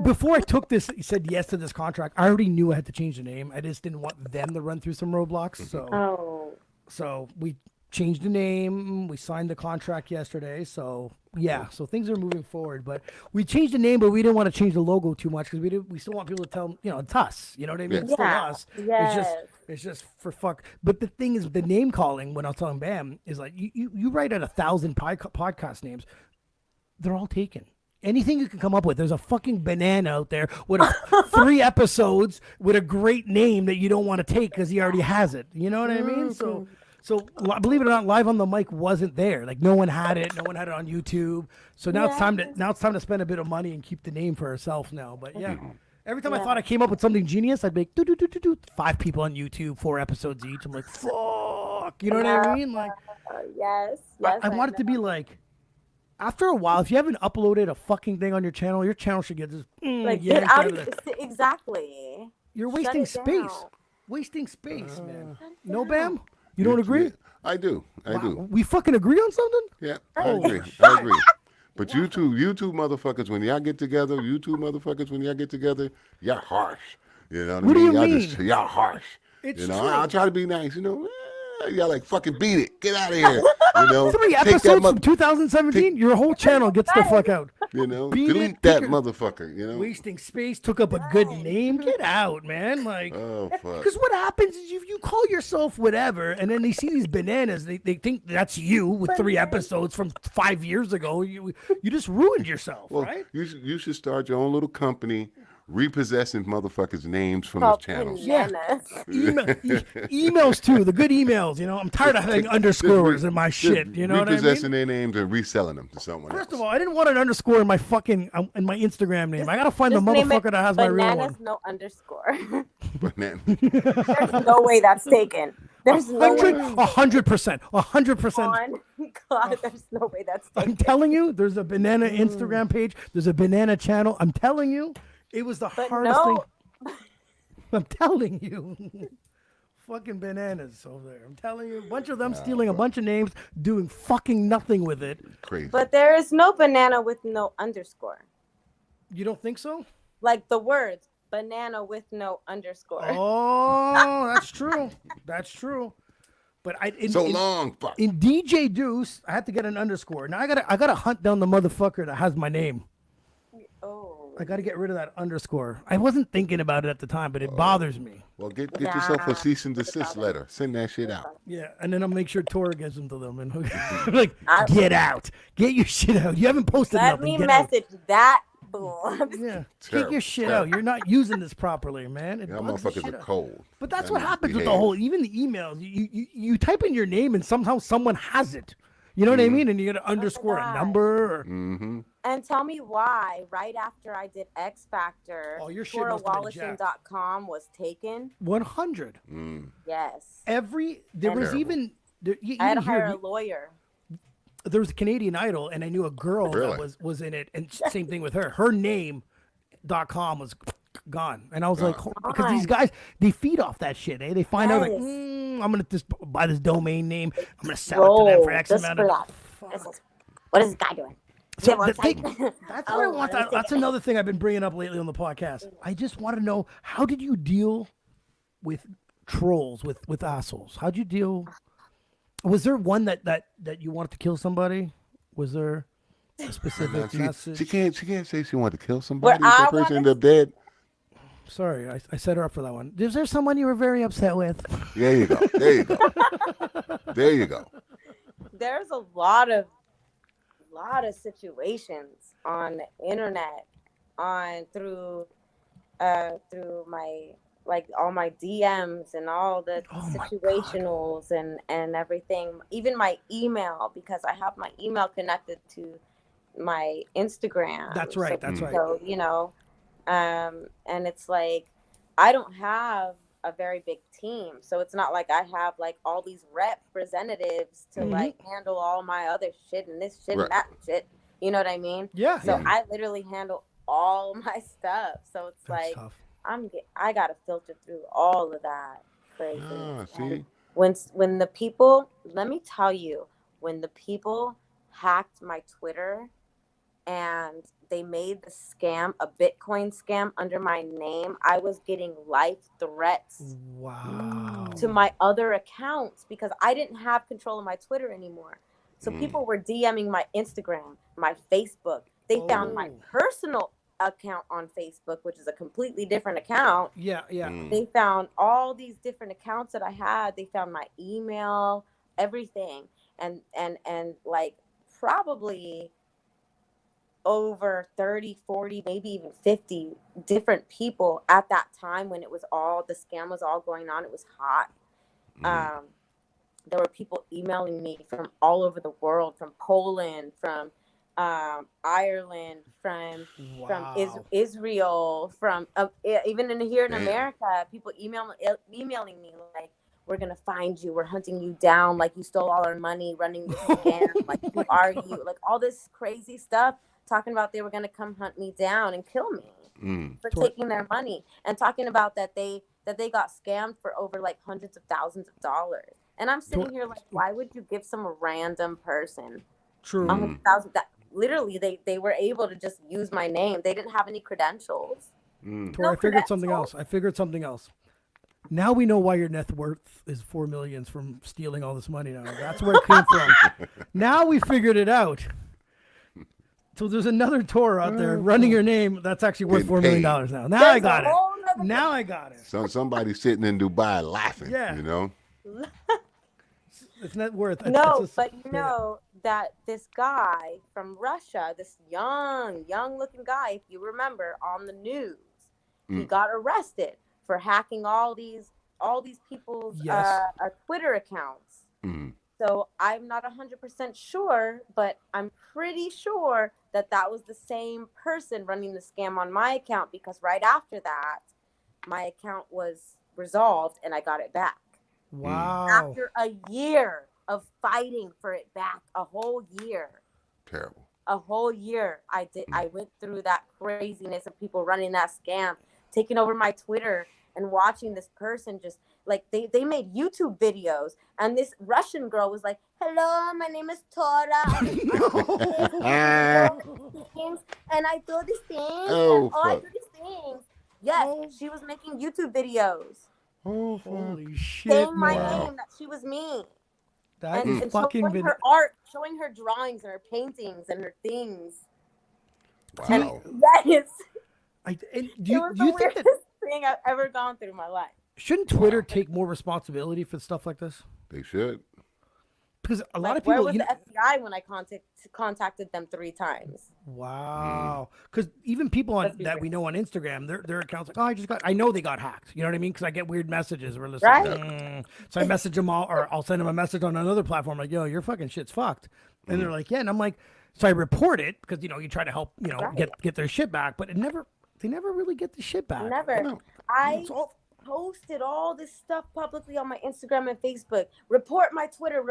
before I took this, said yes to this contract. I already knew I had to change the name. I just didn't want them to run through some roadblocks. So we changed the name. We signed the contract yesterday. So yeah, so things are moving forward. But we changed the name, but we didn't want to change the logo too much because we still want people to tell them, it's us. You know what I mean? It's still us. It's just for fuck. But the thing is, the name calling when I was telling Bam is like you write out 1,000 podcast names, they're all taken. Anything you can come up with. There's a fucking banana out there with 3 episodes with a great name that you don't want to take because he already has it. You know what I mean? So believe it or not, Live on the Mic wasn't there. Like no one had it. No one had it on YouTube. So now it's time to spend a bit of money and keep the name for ourselves now. But yeah. Every time I thought I came up with something genius, I'd be like, 5 people on YouTube, 4 episodes each. I'm like, fuck. You know what I mean? Like, yes. I want it to be like, after a while, if you haven't uploaded a fucking thing on your channel should get just get out of it. Exactly. You're wasting space. Wasting space, man. No, Bam? You don't agree? I do. We fucking agree on something? Yeah, I agree. But YouTube motherfuckers, when y'all get together, y'all harsh. You know what I mean? What do you mean? Y'all harsh. It's true. true. I'll try to be nice, Y'all like fucking beat it. Get out of here. 3 episodes from 2017, your whole channel gets the fuck out. Delete that motherfucker, Wasting space, took up a good name. Get out, man. Like, oh, fuck. Because what happens is you call yourself whatever, and then they see these bananas. They think that's you with 3 episodes from 5 years ago. You just ruined yourself, right? You should start your own little company repossessing motherfuckers' names from his channels. Emails too, the good emails. I'm tired of having underscores in my shit. You know what I mean? Repossessing their names and reselling them to someone else. First of all, I didn't want an underscore in my fucking in my Instagram name. I gotta find the motherfucker that has my real one. No underscore. Banana. There's no way that's taken. There's no way. 100%. 100%. God, there's no way that's taken. I'm telling you, there's a banana Instagram page. There's a banana channel. I'm telling you. It was the hardest thing. I'm telling you. Fucking bananas over there. I'm telling you. A bunch of them stealing a bunch of names, doing fucking nothing with it. Crazy. But there is no banana with no underscore. You don't think so? Like the words, banana with no underscore. Oh, that's true. That's true. But in DJ Deuce, I had to get an underscore. Now I gotta hunt down the motherfucker that has my name. Oh. I got to get rid of that underscore. I wasn't thinking about it at the time, but it bothers me. Well, get yourself a cease and desist letter. Send that shit out. Yeah, and then I'll make sure Tora gives them to them. And like, get out. Get your shit out. You haven't posted nothing. Let me message that fool. Yeah, get your shit out. You're not using this properly, man. Y'all motherfuckers are cold. But that's what happens with the whole, even the emails. You type in your name and somehow someone has it. You know what I mean? And you got to underscore a number. And tell me why, right after I did X Factor, Tora Woloshin.com was taken. 100. Yes. There was even. I had to hire a lawyer. There was a Canadian Idol, and I knew a girl that was in it, and same thing with her. Her name.com was gone, and I was like, because these guys, they feed off that shit, eh? They find out like, I'm gonna just buy this domain name, I'm gonna sell it to them for X amount of. What is this guy doing? So that's what I want. That's another thing I've been bringing up lately on the podcast. I just want to know, how did you deal with trolls, with assholes? How'd you deal? Was there one that you wanted to kill somebody? Was there a specific message? She can't say she wanted to kill somebody. If that person ended up dead. Sorry, I set her up for that one. Is there someone you were very upset with? There you go. There you go. There's a lot of situations on the internet, through my, like, all my DMs and all the situationals and everything, even my email, because I have my email connected to my Instagram. That's right. So, and it's like, I don't have a very big team, so it's not like I have like all these representatives to like handle all my other shit and this shit and that shit. You know what I mean? Yeah. So I literally handle all my stuff. So it's that's like tough. I gotta filter through all of that. Crazy. See? When the people, let me tell you, when the people hacked my Twitter and they made the scam a Bitcoin scam under my name, I was getting life threats Wow. to my other accounts because I didn't have control of my Twitter anymore. So people were DMing my Instagram, my Facebook. They found my personal account on Facebook, which is a completely different account. Yeah. They found all these different accounts that I had. They found my email, everything. And like probably over 30, 40, maybe even 50 different people at that time when it was all, the scam was all going on. It was hot. There were people emailing me from all over the world, from Poland, from Ireland, from Israel, from even here in America, people emailing me like, "We're gonna find you. We're hunting you down. Like you stole all our money, running this scam. Like who are you? Like all this crazy stuff, talking about they were gonna come hunt me down and kill me for taking their money, and talking about that they got scammed for over like hundreds of thousands of dollars." And I'm sitting here like, why would you give some random person $100,000? That literally they were able to just use my name. They didn't have any credentials. Tora, I figured something else. Now we know why your net worth is $4 million from stealing all this money. Now that's where it came from. Now we figured it out. So there's another Tora out there running your name. That's actually worth $4 million now. Now I got it. Now I got it. So somebody sitting in Dubai laughing. Yeah. You know. It's net worth. But you know that this guy from Russia, this young looking guy, if you remember on the news, he got arrested for hacking all these people's Twitter accounts. So I'm not 100% sure, but I'm pretty sure that was the same person running the scam on my account, because right after that, my account was resolved and I got it back. Wow. After a year of fighting for it back, a whole year. Terrible. A whole year. I went through that craziness of people running that scam, taking over my Twitter and watching this person just like they made YouTube videos, and this Russian girl was like, "Hello, my name is Tora. And I do these things. I do these things." Yes, she was making YouTube videos. Holy shit! Saying my name, that she was me. That is and fucking showing her art, showing her drawings and her paintings and her things. Wow. And yes. Do you think that thing I've ever gone through in my life? Shouldn't Twitter take more responsibility for stuff like this? They should. Because a lot of people. Where was the FBI when I contacted them 3 times? Wow. Because even people that we know on Instagram, their accounts like, I know they got hacked. You know what I mean? Because I get weird messages. We're listening. Right. So I message them all, or I'll send them a message on another platform like, "Yo, your fucking shit's fucked." And they're like, "Yeah," and I'm like, so I report it because you try to help get their shit back, but they never really get the shit back. Never. No. I posted all this stuff publicly on my Instagram and Facebook. Report my Twitter.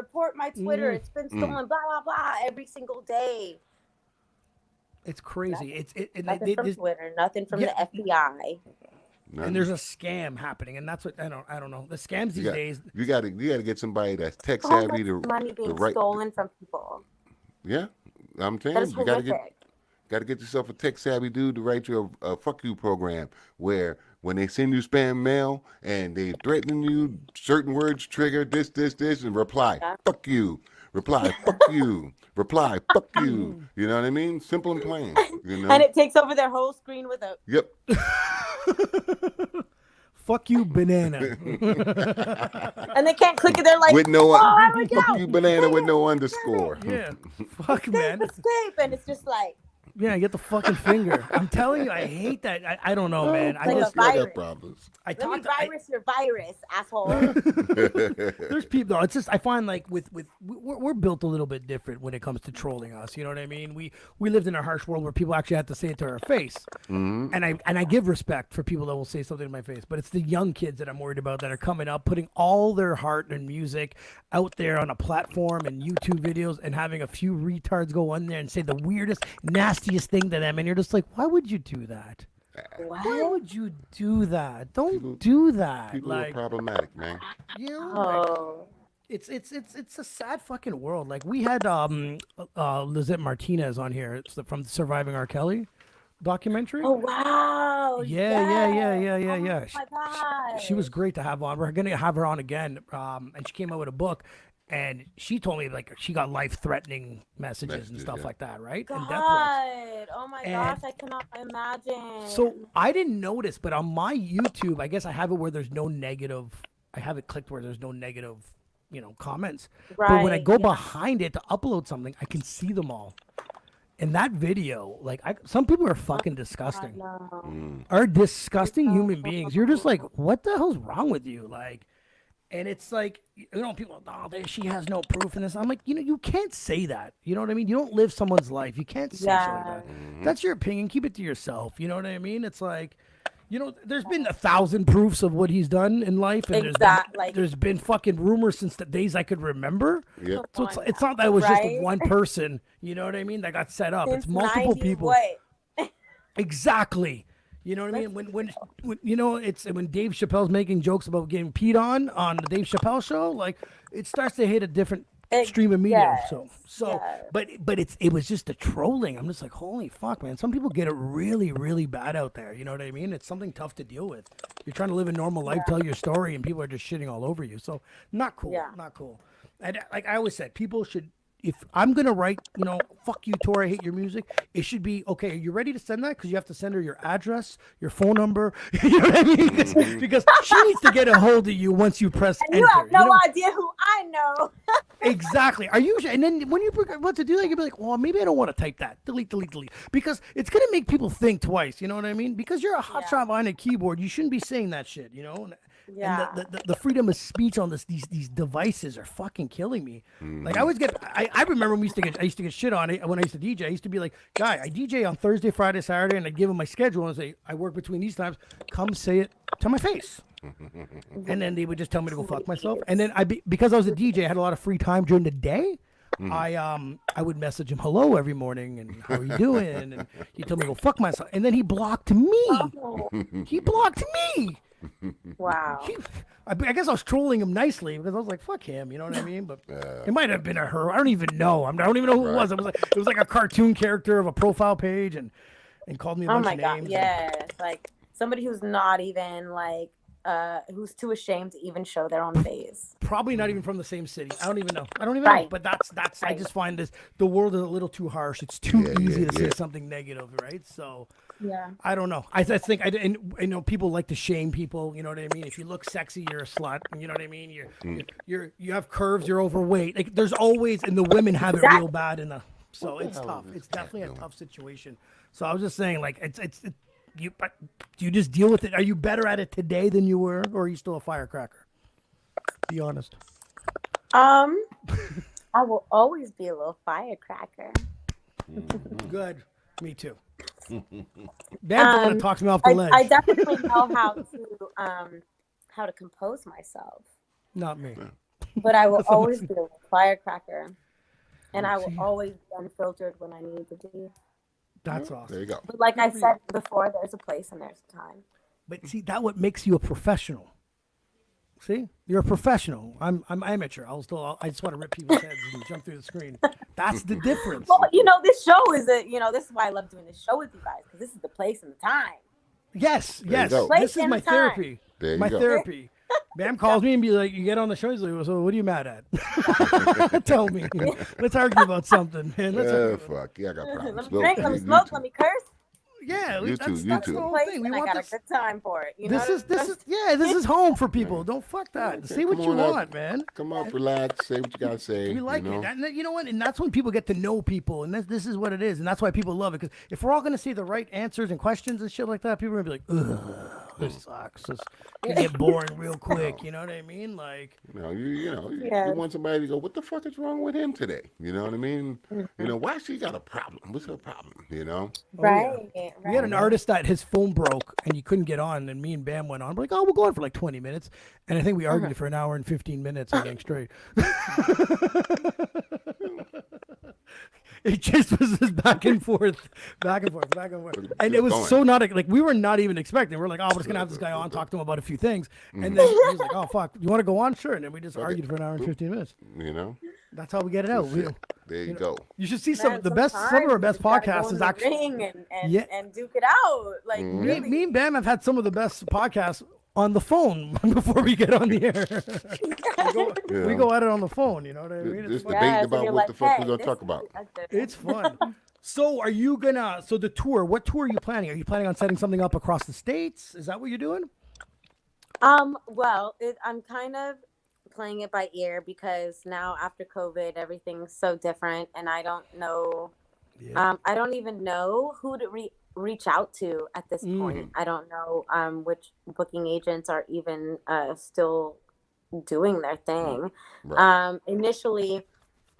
It's been stolen. Blah blah blah. Every single day. It's crazy. Nothing from Twitter. Nothing from the FBI. And there's a scam happening, and that's what I don't know. The scams these days. You gotta get somebody that's tech savvy to money being stolen from people. Yeah, I'm saying you gotta get yourself a tech savvy dude to write you a fuck you program where when they send you spam mail and they threaten you, certain words trigger this, and reply, fuck you. Reply, fuck you. Reply, fuck you. You know what I mean? Simple and plain. And it takes over their whole screen with a... Yep. Fuck you, banana. And they can't click it. They're like, with no fuck you, banana with no underscore. Yeah. Fuck, man. Escape. And it's just like... Yeah, get the fucking finger. I'm telling you, I hate that. I don't know, man. I just got problems. Let me virus your virus, asshole. There's people. It's just I find like we're built a little bit different when it comes to trolling us. You know what I mean? We lived in a harsh world where people actually had to say it to our face, and I give respect for people that will say something to my face. But it's the young kids that I'm worried about that are coming up, putting all their heart and music out there on a platform and YouTube videos, and having a few retards go on there and say the weirdest, nastiest thing to them, and you're just like, why would you do that? Why would you do that? Don't do that. People are problematic, man. It's a sad fucking world. Like we had Lizette Martinez on here. It's from the Surviving R. Kelly documentary. Oh wow! Yeah. Oh my god! She was great to have on. We're gonna have her on again. And she came out with a book, and she told me like she got life-threatening messages and stuff like that, right? And death threats. Oh my gosh! I cannot imagine. So I didn't notice, but on my YouTube, I guess I have it where there's no negative. I have it clicked where there's no negative, comments. Right, but when I go behind it to upload something, I can see them all. In that video, like some people are fucking disgusting. Are disgusting human beings. You're just like, what the hell's wrong with you? Like, and it's like, people, she has no proof in this. I'm like, you can't say that. You know what I mean? You don't live someone's life. You can't say shit like that. That's your opinion. Keep it to yourself. You know what I mean? It's like, there's been 1,000 proofs of what he's done in life, and there's been fucking rumors since the days I could remember. Yeah. So it's not that it was just one person, you know what I mean, that got set up. Since it's multiple 90s, people. what? Exactly. You know what I mean? When it's when Dave Chappelle's making jokes about getting peed on the Dave Chappelle show, like it starts to hit a different stream of media. But it was just the trolling. I'm just like, holy fuck, man. Some people get it really, really bad out there. You know what I mean? It's something tough to deal with. You're trying to live a normal life, tell your story, and people are just shitting all over you. So not cool. Not cool. And like I always said, people should, if I'm going to write, fuck you, Tora, I hate your music, it should be, okay, are you ready to send that? Because you have to send her your address, your phone number. You know what I mean? Because she needs to get a hold of you once you press enter. You have no idea who I know. Exactly. Are you? And then when you what to do that, you'll be like, well, maybe I don't want to type that. Delete. Because it's going to make people think twice. You know what I mean? Because you're a hotshot behind a keyboard. You shouldn't be saying that shit, Yeah. And the freedom of speech on these devices are fucking killing me. Like I always I remember when I used to get shit on it when I used to DJ. I used to be like, guy, I DJ on Thursday, Friday, Saturday, and I'd give them my schedule and say, I work between these times. Come say it to my face. And then they would just tell me to go fuck myself. And then because I was a DJ, I had a lot of free time during the day. I would message him hello every morning and how are you doing? And he told me to go fuck myself. And then he blocked me. He blocked me. Wow. I guess I was trolling him nicely because I was like, "Fuck him," you know what I mean? But it might have been a her. I don't even know. I don't even know who it was. It was like a cartoon character of a profile page, and called me a bunch of names. Oh my god! Yes, like somebody who's not even like who's too ashamed to even show their own face. Probably not even from the same city. I don't even know. Know. But that's. I just find the world is a little too harsh. It's too easy to say something negative, right? So. Yeah. I don't know. I think people like to shame people. You know what I mean? If you look sexy, you're a slut. You know what I mean? You have curves. You're overweight. Like there's always, and the women have it real bad in the. So it's tough. It's definitely a tough situation. So I was just saying, like do you just deal with it? Are you better at it today than you were, or are you still a firecracker? Be honest. I will always be a little firecracker. Good. Me too. That's the one that talks me off the ledge. I definitely know how to compose myself. Not me. But I will always be a firecracker, and I will always be unfiltered when I need to be. That's awesome. There you go. But like I said before, there's a place and there's a time. But see, that what makes you a professional. See, you're a professional. I'm amateur. I just want to rip people's heads and jump through the screen. That's the difference. Well, this show is this is why I love doing this show with you guys, because this is the place and the time. Yes. This is my therapy. My therapy. Bam calls me and be like, "You get on the show." He's like, "So what are you mad at?" Tell me. Let's argue about something, man. Fuck. Yeah, I got problems. Let me drink. Let me smoke. Let me curse. Yeah, that's the whole thing. We want a good time for it. This is home for people. Don't fuck that. Say what you want, man. Come up, relax, say what you gotta say. We like it. And you know what? And that's when people get to know people, and this is what it is, and that's why people love it. Because if we're all gonna see the right answers and questions and shit like that, people are gonna be like, ugh, this sucks. This can get boring real quick. You know what I mean? Like, you want somebody to go, what the fuck is wrong with him today? You know what I mean? Why she got a problem? What's her problem? Right. We had an artist that his phone broke and he couldn't get on, and me and Bam went on. We're like, we'll go on for like 20 minutes. And I think we argued for an hour and 15 minutes, I think, straight. It just was this back and forth, back and forth, back and forth, and it was going. so not like we were not even expecting. We're like, oh, we're just gonna have this guy on, talk to him about a few things, and then he's like, oh fuck, you want to go on? Sure, and then we just argued for an hour and 15 minutes. You know, That's how we get it out. there you go. You should see Man, some of our best podcasts is actually ring and duke it out. Like really. me and Bam have had some of the best podcasts on the phone before we get on the air. we go at it on the phone, you know what I mean? Just It's fun. debating about what the fuck we're gonna talk about. It's fun. So are you gonna, so the tour, what tour are you planning? Are you planning on setting something up across the States? Is that what you're doing? Well, I'm kind of playing it by ear because now after COVID, everything's so different, and I don't know. Yeah. I don't even know who to reach out to at this point. I don't know which booking agents are even still doing their thing. Right. Initially,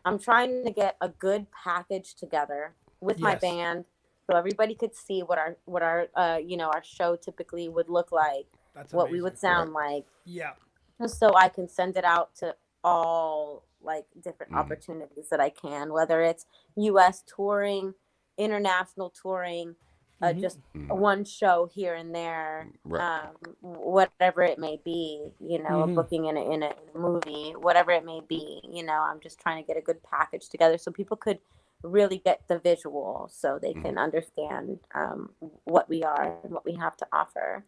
I'm trying to get a good package together with my band, so everybody could see what our our show typically would look like, what we would sound like. Yeah. So I can send it out to all like different opportunities that I can, whether it's US touring, international touring, just one show here and there, whatever it may be, a booking in a movie, whatever it may be, I'm just trying to get a good package together so people could really get the visual so they can understand what we are and what we have to offer.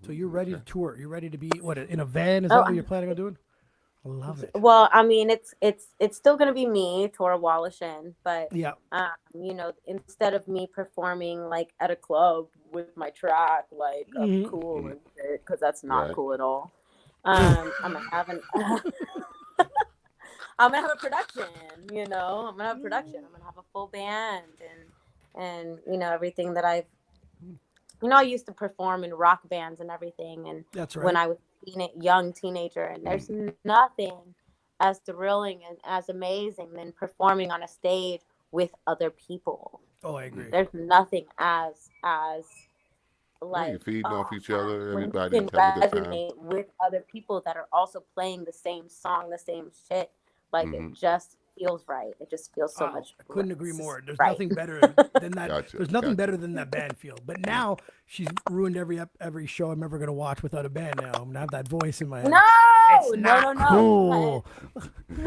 So you're ready to tour. You're ready to be in a van? Is that what you're planning on doing? I love it. Well, I mean, it's still gonna be me, Tora Woloshin, but yeah, instead of me performing like at a club with my track, like I'm cool and shit, because that's not cool at all. I'm gonna have I'm gonna have a production. I'm gonna have a production. I'm gonna have a full band and everything that I've. I used to perform in rock bands and everything, and that's right. when I was a young teenager, and there's nothing as thrilling and as amazing than performing on a stage with other people. Oh, I agree. There's nothing as like you're feeding off each other. Everybody can resonate with other people that are also playing the same song, the same shit. Like it just feels right. It just feels so much. I couldn't agree more. There's right. nothing better than that. Gotcha, There's nothing better than that band feel. But now she's ruined every show I'm ever gonna watch without a band. Now I'm gonna have that voice in my head. No, it's not cool.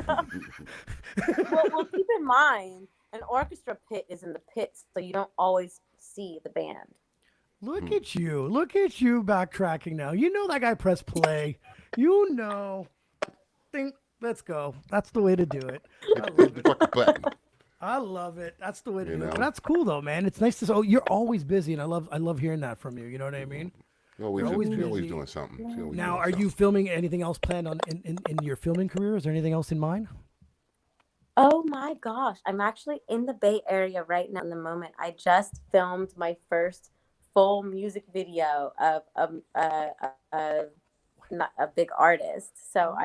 Well, keep in mind, an orchestra pit is in the pits, so you don't always see the band. Look at you backtracking now. You know that guy pressed play. Think. Let's go. That's the way to do it. I love it. That's the way to do it. And that's cool though, man. It's nice to. Oh, you're always busy, and I love hearing that from you. You know what I mean? You're always doing something. Now, are you filming anything else planned on in your filming career? Is there anything else in mind? Oh my gosh, I'm actually in the Bay Area right now. In the moment, I just filmed my first full music video of not a big artist, so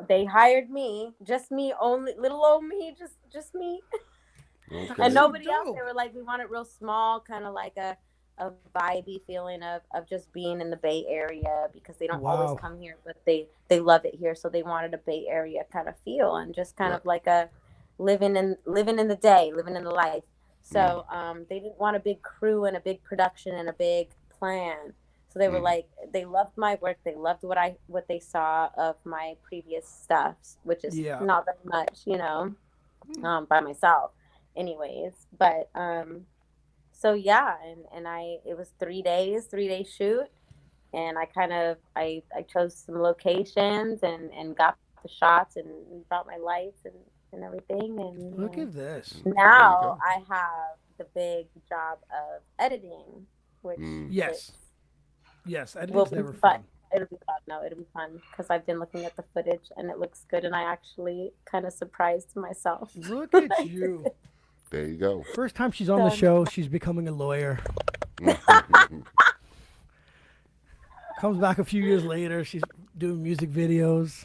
they hired me, just me, only little old me, just me, and nobody else. They were like, we want it real small, kind of like a vibey feeling of just being in the Bay Area, because they don't always come here, but they love it here, so they wanted a Bay Area kind of feel and just kind of like a living in the day, living in the life. So they didn't want a big crew and a big production and a big plan. So they were like, they loved my work. They loved what they saw of my previous stuff, which is not very much, by myself anyways. But, so yeah, and it was 3 days, 3-day shoot. And I chose some locations and got the shots and brought my lights and everything. And look at this. Now I have the big job of editing, which Yes, editing's never fun. It'll be fun. No, it'll be fun because I've been looking at the footage and it looks good, and I actually kind of surprised myself. Look at you. There you go. First time she's on the show, she's becoming a lawyer. Comes back a few years later, she's doing music videos.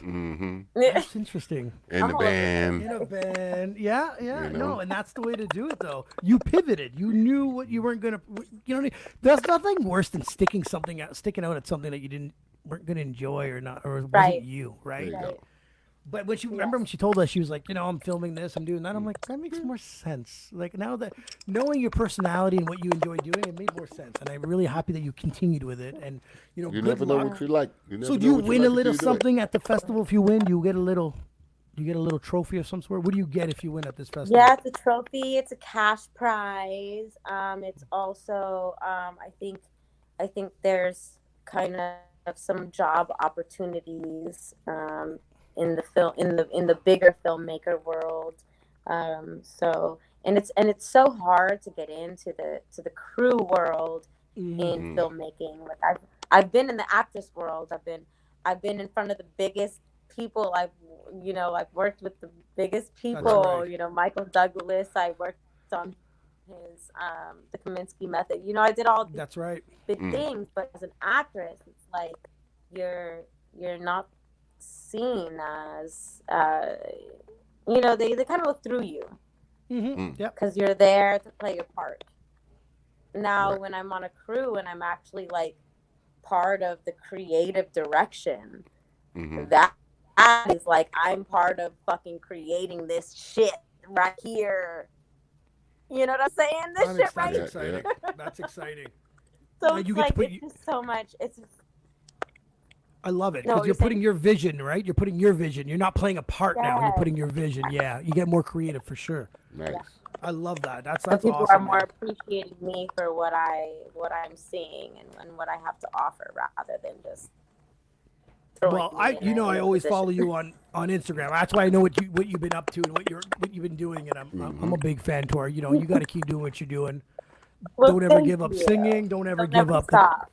That's interesting. In a band. Yeah. No, and that's the way to do it, though. You pivoted. You knew what you weren't gonna. You know what I mean? There's nothing worse than sticking out at something that you weren't gonna enjoy or not, or it wasn't you, right? But when remember when she told us, she was like, I'm filming this, I'm doing that. I'm like, that makes more sense. Like now that knowing your personality and what you enjoy doing, it made more sense. And I'm really happy that you continued with it. And You good never know luck. what you like. So do you win a little something at the festival if you win? You get a little trophy of some sort. What do you get if you win at this festival? Yeah, it's a trophy. It's a cash prize. It's also I think there's kind of some job opportunities in the film in the bigger filmmaker world. So it's so hard to get into the crew world in filmmaking. Like I've been in the actress world. I've been in front of the biggest people. I've worked with the biggest people. Right. Michael Douglas. I worked on his the Kaminsky Method. I did all these That's right. big things, but as an actress, it's like you're not seen as they kind of look through you Yep. because you're there to play your part. Now when I'm on a crew and I'm actually like part of the creative direction, that is like I'm part of fucking creating this shit right here. You know what I'm saying? This shit right here. Exciting. That's exciting. So you it's get to like put it's just so much. It's I love it No, because you're you're putting saying- your vision, right? You're putting your vision. You're not playing a part now. You're Yes. putting your vision. Yeah, you get more creative for sure. Nice. I love that. That's so people awesome. are more man. appreciating me for what I'm seeing and what I have to offer rather than just throwing Well, me in I a always position. follow you on Instagram. That's why I know what you've been up to and what you've been doing, and I'm a big fan, Tora. You got to keep doing what you're doing. Well, Don't ever thank give up you. singing. Don't ever Don't give never up. stop.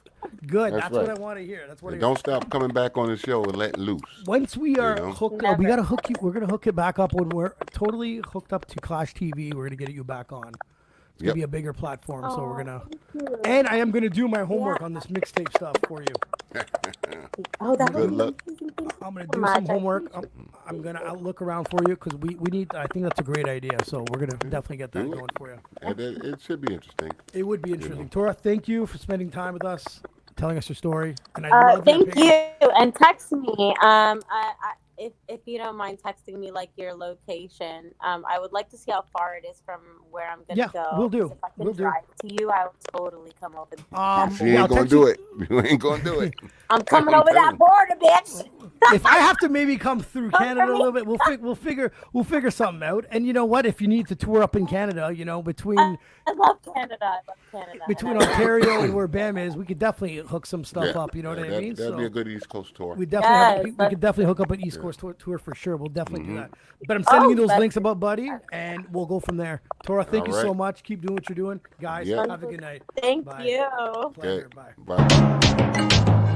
Good. That's That's what I right. want to hear. That's what And I don't stop coming back on the show and let loose. Once we are know? hooked, Never. we gotta hook you. We're gonna hook it back up when we're totally hooked up to Clash TV. We're gonna get you back on. It's gonna Yep. be a bigger platform, so we're Aw, gonna. thank you. And I am gonna do my homework on this mixtape stuff for you. Oh, that Good was luck. amazing. Thank you I'm gonna so do much. some I homework. appreciate I'm gonna look around for you because we need. I think that's a great idea. So we're gonna definitely get that Do it. going for you. And it should be interesting. It would be interesting. Tora, thank you for spending time with us, telling us your story, and I love your Thank opinion. you, and text me. If you don't mind texting me like your location, I would like to see how far it is from where I'm gonna Yeah, go. will do. 'Cause If I can Will do. drive to you, I would totally come over. She Yeah, I'll ain't gonna text do you- it. You ain't gonna do it. I'm coming I'm over that telling border, bitch. If I have to maybe come through Come Canada for a me. little bit, we'll figure something out. And you know what? If you need to tour up in Canada, between I love Canada. I love Canada. between And I- Ontario and where Bam is, we could definitely hook some stuff Yeah. up. You know what I That- mean? That'd be So a good East Coast tour. we definitely Yes, we could definitely hook up an East Coast tour for sure. We'll definitely do that. But I'm Oh, sending you those that's- links about Buddy, and we'll go from there. Tora, thank you All so right. much. Keep doing what you're doing, guys. Yeah. Have a good night. Thank Bye. you. Okay. Pleasure. Bye. Bye.